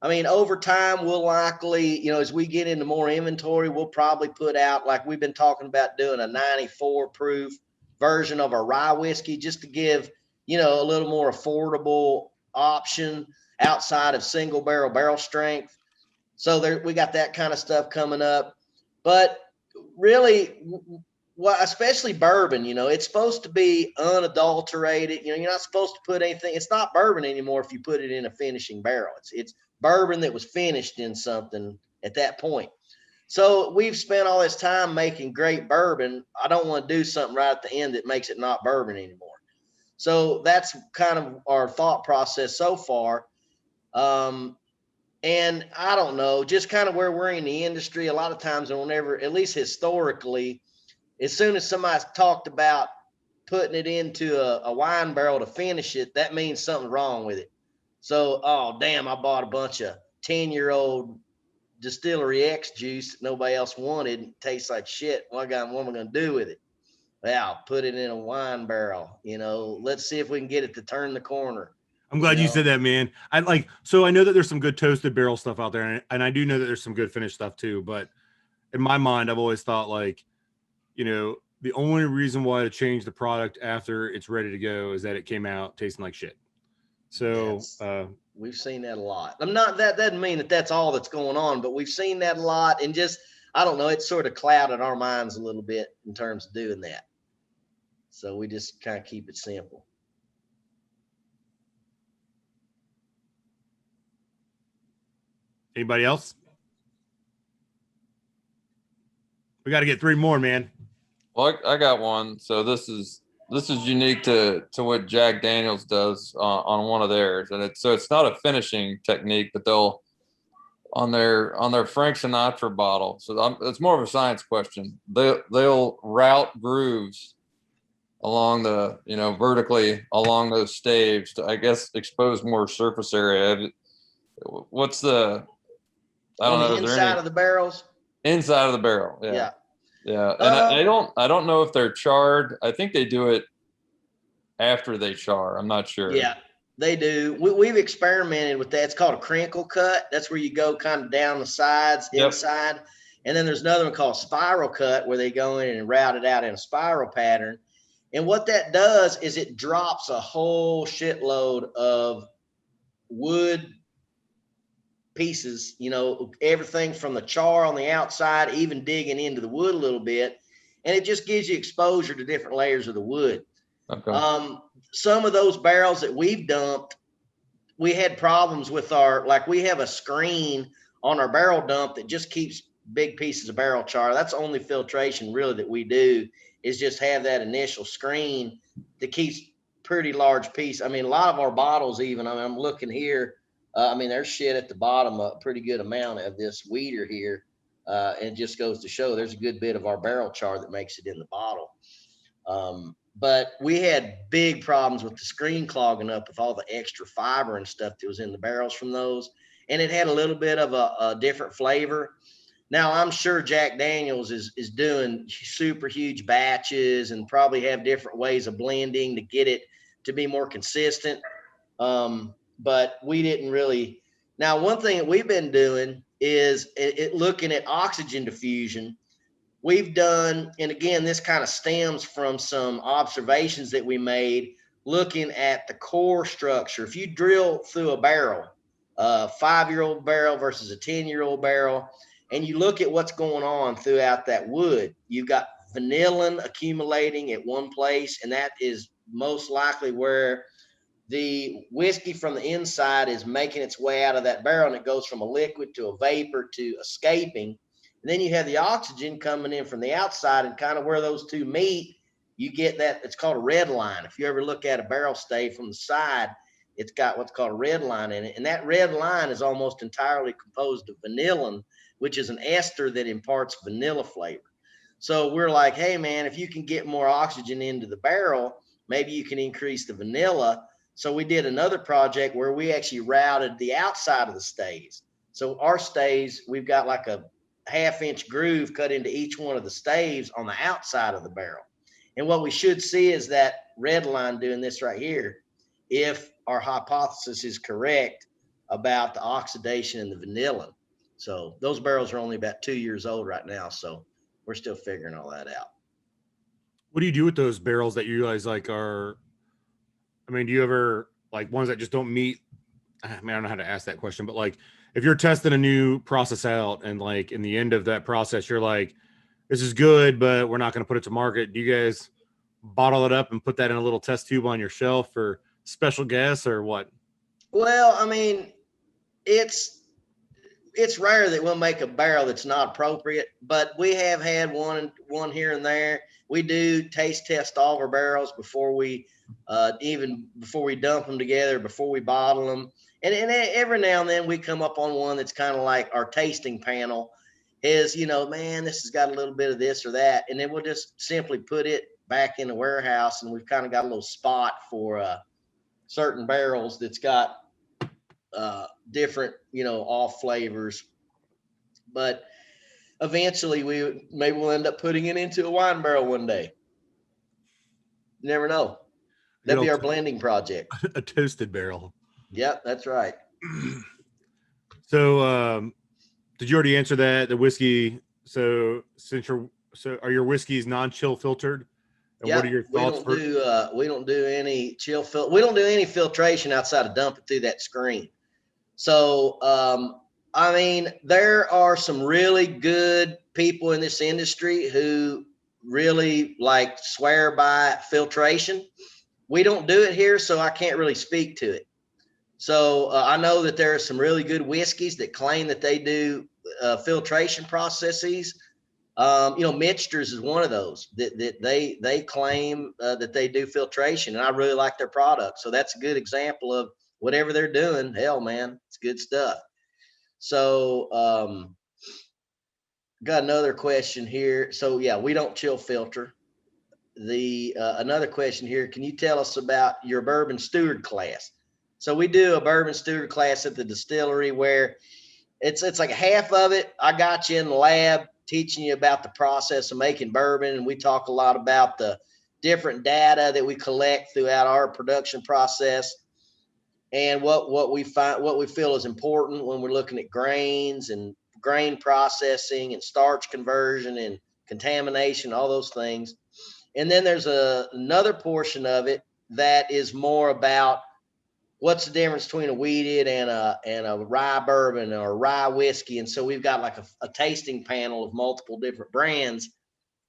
I mean, over time, we'll likely, as we get into more inventory, we'll probably put out, like we've been talking about, doing a 94 proof version of our rye whiskey, just to give, a little more affordable option outside of single barrel strength. So there, we got that kind of stuff coming up. But really, well, especially bourbon, it's supposed to be unadulterated. You're not supposed to put anything. It's not bourbon anymore if you put it in a finishing barrel. It's bourbon that was finished in something at that point. So we've spent all this time making great bourbon. I don't want to do something right at the end that makes it not bourbon anymore. So that's kind of our thought process so far. And I don't know, just kind of where we're in the industry, a lot of times, and whenever, at least historically, as soon as somebody's talked about putting it into a wine barrel to finish it, that means something's wrong with it. So, oh, damn, I bought a bunch of 10-year-old Distillery X juice that nobody else wanted. It tastes like shit. What am I going to do with it? Well, put it in a wine barrel. Let's see if we can get it to turn the corner. I'm glad you said that, man. So I know that there's some good toasted barrel stuff out there, and I do know that there's some good finished stuff too. But in my mind, I've always thought the only reason why to change the product after it's ready to go is that it came out tasting like shit. So we've seen that a lot. That doesn't mean that that's all that's going on, but we've seen that a lot, and just, I don't know, it's sort of clouded our minds a little bit in terms of doing that. So we just kind of keep it simple. Anybody else? We got to get 3 more, man. Well, I got one. So this is unique to what Jack Daniels does on one of theirs, and it's not a finishing technique, but they'll on their Frank Sinatra bottle. So it's more of a science question. They'll route grooves along the vertically along those staves to, I guess, expose more surface area. What's the I don't know. Inside of the barrels. Inside of the barrel, yeah. Yeah, and I don't know if they're charred. I think they do it after they char. I'm not sure. Yeah, they do. We've experimented with that. It's called a crinkle cut. That's where you go kind of down the sides inside. And then there's another one called spiral cut where they go in and route it out in a spiral pattern. And what that does is it drops a whole shitload of wood pieces, everything from the char on the outside, even digging into the wood a little bit, and it just gives you exposure to different layers of the wood. Okay. Some of those barrels that we've dumped, we had problems with we have a screen on our barrel dump that just keeps big pieces of barrel char. That's the only filtration really that we do, is just have that initial screen that keeps pretty large piece. A lot of our bottles, even, I'm looking here, there's shit at the bottom, a pretty good amount of this weeder here. And it just goes to show there's a good bit of our barrel char that makes it in the bottle. But we had big problems with the screen clogging up with all the extra fiber and stuff that was in the barrels from those. And it had a little bit of a different flavor. Now, I'm sure Jack Daniels is doing super huge batches and probably have different ways of blending to get it to be more consistent. But we didn't really. Now, one thing that we've been doing is looking at oxygen diffusion. We've done, and again, this kind of stems from some observations that we made looking at the core structure. If you drill through a barrel, a 5-year-old barrel versus a 10-year-old barrel, and you look at what's going on throughout that wood, you've got vanillin accumulating at one place, and that is most likely where the whiskey from the inside is making its way out of that barrel, and it goes from a liquid to a vapor to escaping. And then you have the oxygen coming in from the outside, and kind of where those two meet, you get that. It's called a red line. If you ever look at a barrel stave from the side, it's got what's called a red line in it. And that red line is almost entirely composed of vanillin, which is an ester that imparts vanilla flavor. So we're like, hey, man, if you can get more oxygen into the barrel, maybe you can increase the vanilla. So we did another project where we actually routed the outside of the staves. So our staves, we've got like a 1/2-inch groove cut into each one of the staves on the outside of the barrel. And what we should see is that red line doing this right here, if our hypothesis is correct about the oxidation and the vanillin. So those barrels are only about 2 years old right now. So we're still figuring all that out. What do you do with those barrels that you guys are? I mean, do you ever like ones that just don't meet? I mean, I don't know how to ask that question, but like if you're testing a new process out and like in the end of that process, you're like, this is good, but we're not going to put it to market. Do you guys bottle it up and put that in a little test tube on your shelf for special guests or what? Well, I mean, it's rare that we'll make a barrel that's not appropriate, but we have had one here and there. We do taste test all of our barrels before we even before we dump them together, before we bottle them. And every now and then we come up on one that's kind of like our tasting panel is, man, this has got a little bit of this or that. And then we'll just simply put it back in the warehouse, and we've kind of got a little spot for certain barrels that's got different, off flavors. But eventually we'll end up putting it into a wine barrel one day. You never know. That'd be our blending project. A toasted barrel. Yep, that's right. So, did you already answer that? The whiskey. So are your whiskeys non-chill filtered? And what are your thoughts? We don't do any chill we don't do any filtration outside of dumping through that screen. So, I mean, there are some really good people in this industry who really like swear by filtration. We don't do it here, so I can't really speak to it. So I know that there are some really good whiskeys that claim that they do filtration processes. Mixtures is one of those that they claim that they do filtration, and I really like their product. So that's a good example of whatever they're doing. Hell, man, it's good stuff. So got another question here. So yeah, we don't chill filter. The another question here, can you tell us about your bourbon steward class? So we do a bourbon steward class at the distillery where it's like half of it I got you in the lab teaching you about the process of making bourbon, and we talk a lot about the different data that we collect throughout our production process and what we feel is important when we're looking at grains and grain processing and starch conversion and contamination, all those things. And then there's another portion of it that is more about what's the difference between a wheated and a rye bourbon or a rye whiskey. And so we've got like a tasting panel of multiple different brands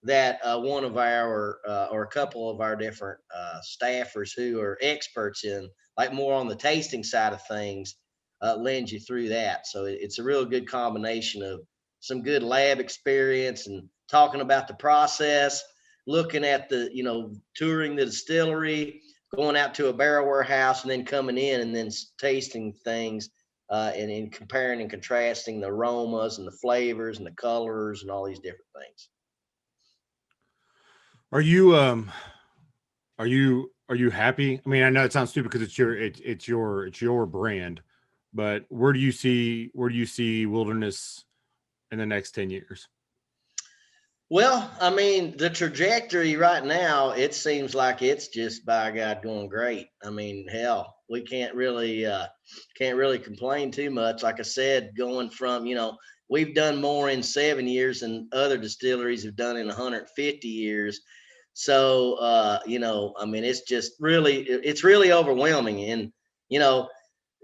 that one of our or a couple of our different staffers who are experts in, like more on the tasting side of things, lend you through that. So it's a real good combination of some good lab experience and talking about the process, looking at the, touring the distillery, going out to a barrel warehouse, and then coming in and then tasting things and comparing and contrasting the aromas and the flavors and the colors and all these different things. Are you happy? I mean, I know it sounds stupid because it's your brand, but where do you see Wilderness in the next 10 years? Well, I mean, the trajectory right now, it seems like it's just by God going great. I mean, hell, we can't really complain too much. Like I said, going from, we've done more in 7 years than other distilleries have done in 150 years. So, I mean, it's really overwhelming. And,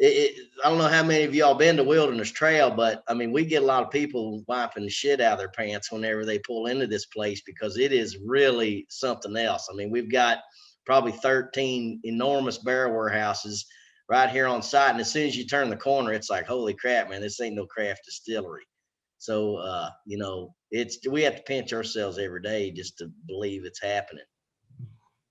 I don't know how many of y'all been to Wilderness Trail, but I mean, we get a lot of people wiping the shit out of their pants whenever they pull into this place because it is really something else. I mean, we've got probably 13 enormous barrel warehouses right here on site. And as soon as you turn the corner, it's like, holy crap, man, this ain't no craft distillery. So, we have to pinch ourselves every day just to believe it's happening.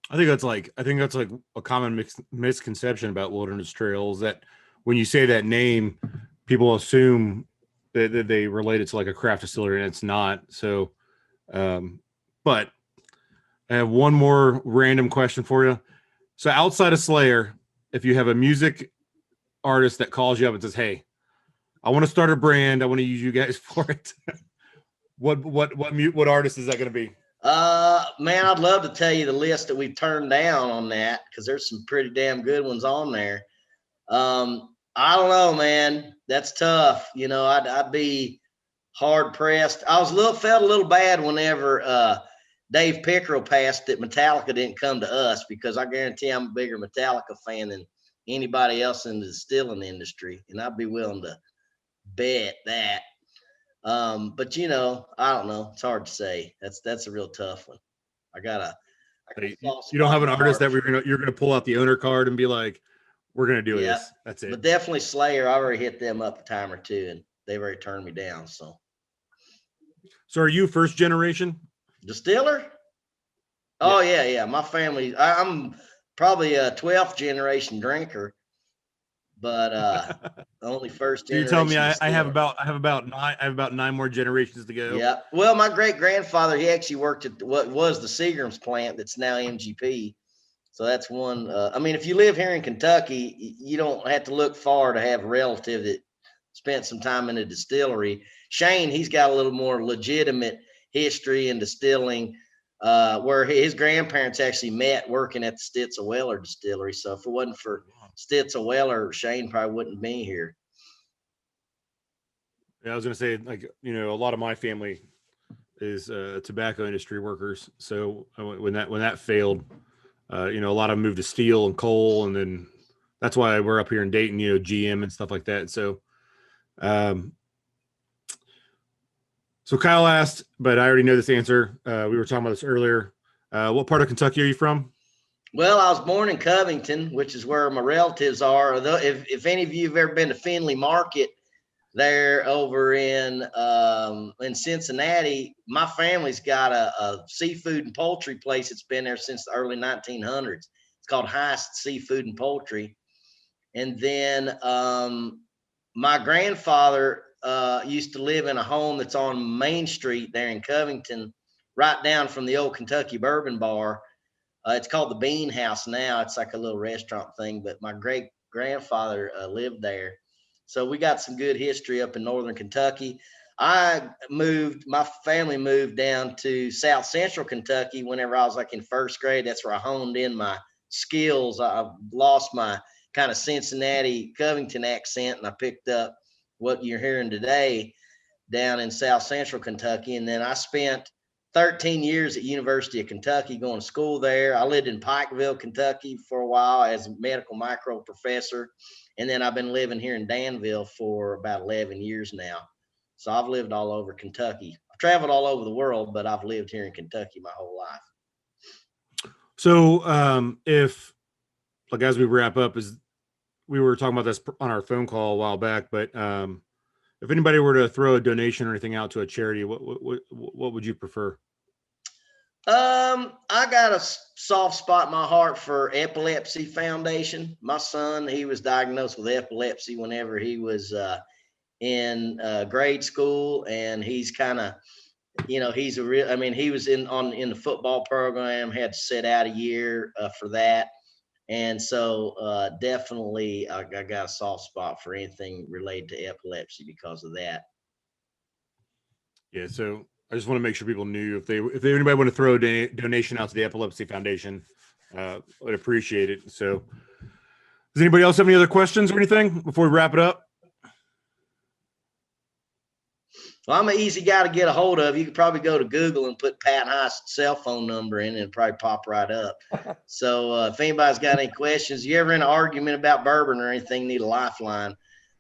I think that's like a common misconception about Wilderness Trails, that when you say that name, people assume that they relate it to like a craft distillery, and it's not. So, but I have one more random question for you. So outside of Slayer, if you have a music artist that calls you up and says, "Hey, I want to start a brand. I want to use you guys for it," what artist is that going to be? Man, I'd love to tell you the list that we've turned down on that because there's some pretty damn good ones on there. I don't know, man. That's tough. I'd be hard pressed. I felt a little bad whenever Dave Pickerel passed that Metallica didn't come to us, because I guarantee I'm a bigger Metallica fan than anybody else in the distilling industry, and I'd be willing to bet that. But you know, I don't know. It's hard to say. That's a real tough one. I gotta You don't have an artist that you're gonna pull out the owner card and be like, we're gonna do this. That's it. But definitely Slayer. I've already hit them up a time or two, and they've already turned me down. So are you first generation distiller? Oh yeah. My family. I'm probably a 12th generation drinker, but only first generation. You're telling me I have distiller. about 9 more generations to go. Yeah. Well, my great grandfather, he actually worked at what was the Seagram's plant that's now MGP. So that's one. I mean, if you live here in Kentucky, you don't have to look far to have a relative that spent some time in a distillery. Shane, he's got a little more legitimate history in distilling, where his grandparents actually met working at the Stitzel-Weller distillery. So if it wasn't for Stitzel-Weller, Shane probably wouldn't be here. Yeah, I was gonna say, like, you know, a lot of my family is tobacco industry workers. So when that failed, you know, a lot of them moved to steel and coal, and then that's why we're up here in Dayton, you know, GM and stuff like that. So, so Kyle asked, but I already know this answer. We were talking about this earlier. What part of Kentucky are you from? Well, I was born in Covington, which is where my relatives are. Although, if any of you have ever been to Findlay Market there over in Cincinnati, my family's got a seafood and poultry place that's been there since the early 1900s. It's called Heist Seafood and Poultry. And then my grandfather used to live in a home that's on Main Street there in Covington, right down from the old Kentucky Bourbon Bar. It's called the Bean House now. It's like a little restaurant thing, but my great grandfather lived there. So we got some good history up in northern Kentucky. My family moved down to South Central Kentucky whenever I was like in first grade. That's where I honed in my skills. I lost my kind of Cincinnati Covington accent, and I picked up what you're hearing today down in South Central Kentucky. And then I spent 13 years at University of Kentucky going to school there. I lived in Pikeville, Kentucky for a while as a medical micro professor. And then I've been living here in Danville for about 11 years now. So I've lived all over Kentucky. I've traveled all over the world, but I've lived here in Kentucky my whole life. So if, like, as we wrap up, is we were talking about this on our phone call a while back, but if anybody were to throw a donation or anything out to a charity, what would you prefer? I got a soft spot in my heart for Epilepsy Foundation. My son, he was diagnosed with epilepsy whenever he was in grade school, and he's kind of, you know, he's a real. I mean, he was in the football program, had to sit out a year for that, and so definitely I got a soft spot for anything related to epilepsy because of that. Yeah, so I just want to make sure people knew if anybody want to throw a donation out to the Epilepsy Foundation, I'd appreciate it. So, does anybody else have any other questions or anything before we wrap it up? Well, I'm an easy guy to get a hold of. You could probably go to Google and put Pat Heist's cell phone number in, and it'll probably pop right up. So if anybody's got any questions, you ever in an argument about bourbon or anything, need a lifeline,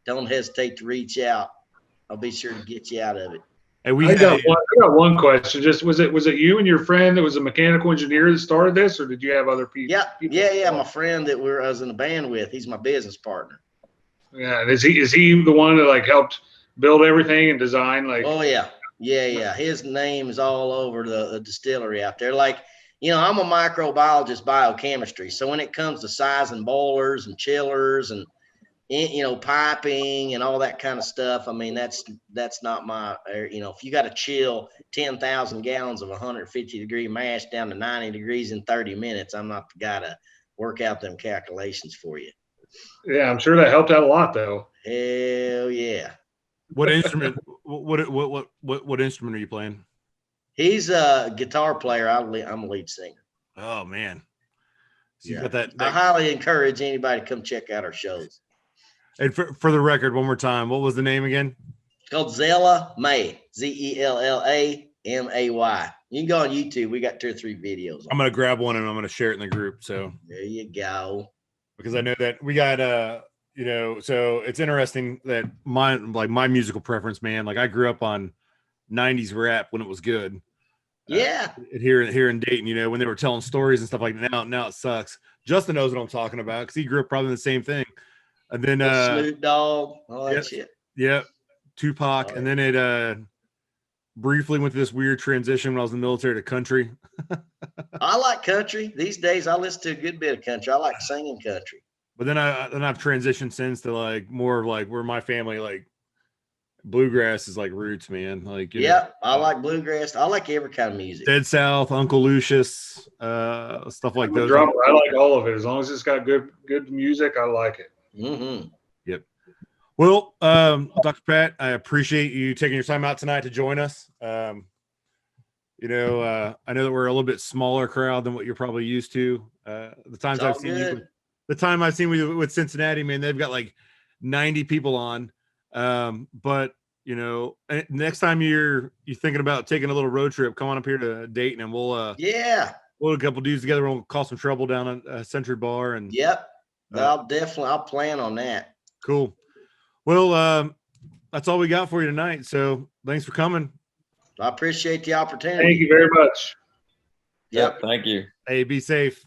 don't hesitate to reach out. I'll be sure to get you out of it. And I got one question. Just was it you and your friend that was a mechanical engineer that started this, or did you have other people? Yeah. My friend that I was in a band with, he's my business partner. Yeah, is he the one that like helped build everything and design? Like, oh yeah. His name is all over the distillery out there. Like, you know, I'm a microbiologist, biochemistry. So when it comes to sizing boilers and chillers and, you know, piping and all that kind of stuff, I mean, that's not my, you know, if you got to chill 10,000 gallons of 150 degree mash down to 90 degrees in 30 minutes, I'm not the guy to work out them calculations for you. Yeah, I'm sure that helped out a lot though. Hell yeah. What instrument? What instrument are you playing? He's a guitar player. I'm a lead singer. Oh man, so yeah. You got that. I highly encourage anybody to come check out our shows. And for the record, one more time, what was the name again? It's called Zella May. Zella May. You can go on YouTube. We got 2 or 3 videos. I'm gonna grab one and I'm gonna share it in the group. So There you go. because I know that we got you know, so it's interesting that my musical preference, man. Like I grew up on 90s rap when it was good. Yeah. Here in Dayton, you know, when they were telling stories and stuff like that. Now it sucks. Justin knows what I'm talking about because he grew up probably the same thing. And then Snoop Dogg, all that shit. Yeah, Tupac, and then it briefly went through this weird transition when I was in the military to country. I like country. These days I listen to a good bit of country. I like singing country. But then I've transitioned since to like more of like where my family like bluegrass is like roots, man. Like I like bluegrass. I like every kind of music. Dead South, Uncle Lucius, stuff like those. Drummer, I like all of it as long as it's got good music. I like it. Mm-hmm. Yep. Well, Dr. Pat, I appreciate you taking your time out tonight to join us. You know, I know that we're a little bit smaller crowd than what you're probably used to. The times I've seen you, the time I've seen you with Cincinnati, man, they've got like 90 people on. But you know, next time you're thinking about taking a little road trip, come on up here to Dayton, and we'll a couple dudes together. We'll cause some trouble down at Century Bar, and I'll plan on that. Cool. Well, that's all we got for you tonight. So thanks for coming. I appreciate the opportunity. Thank you very much. Yep. Thank you. Hey, be safe.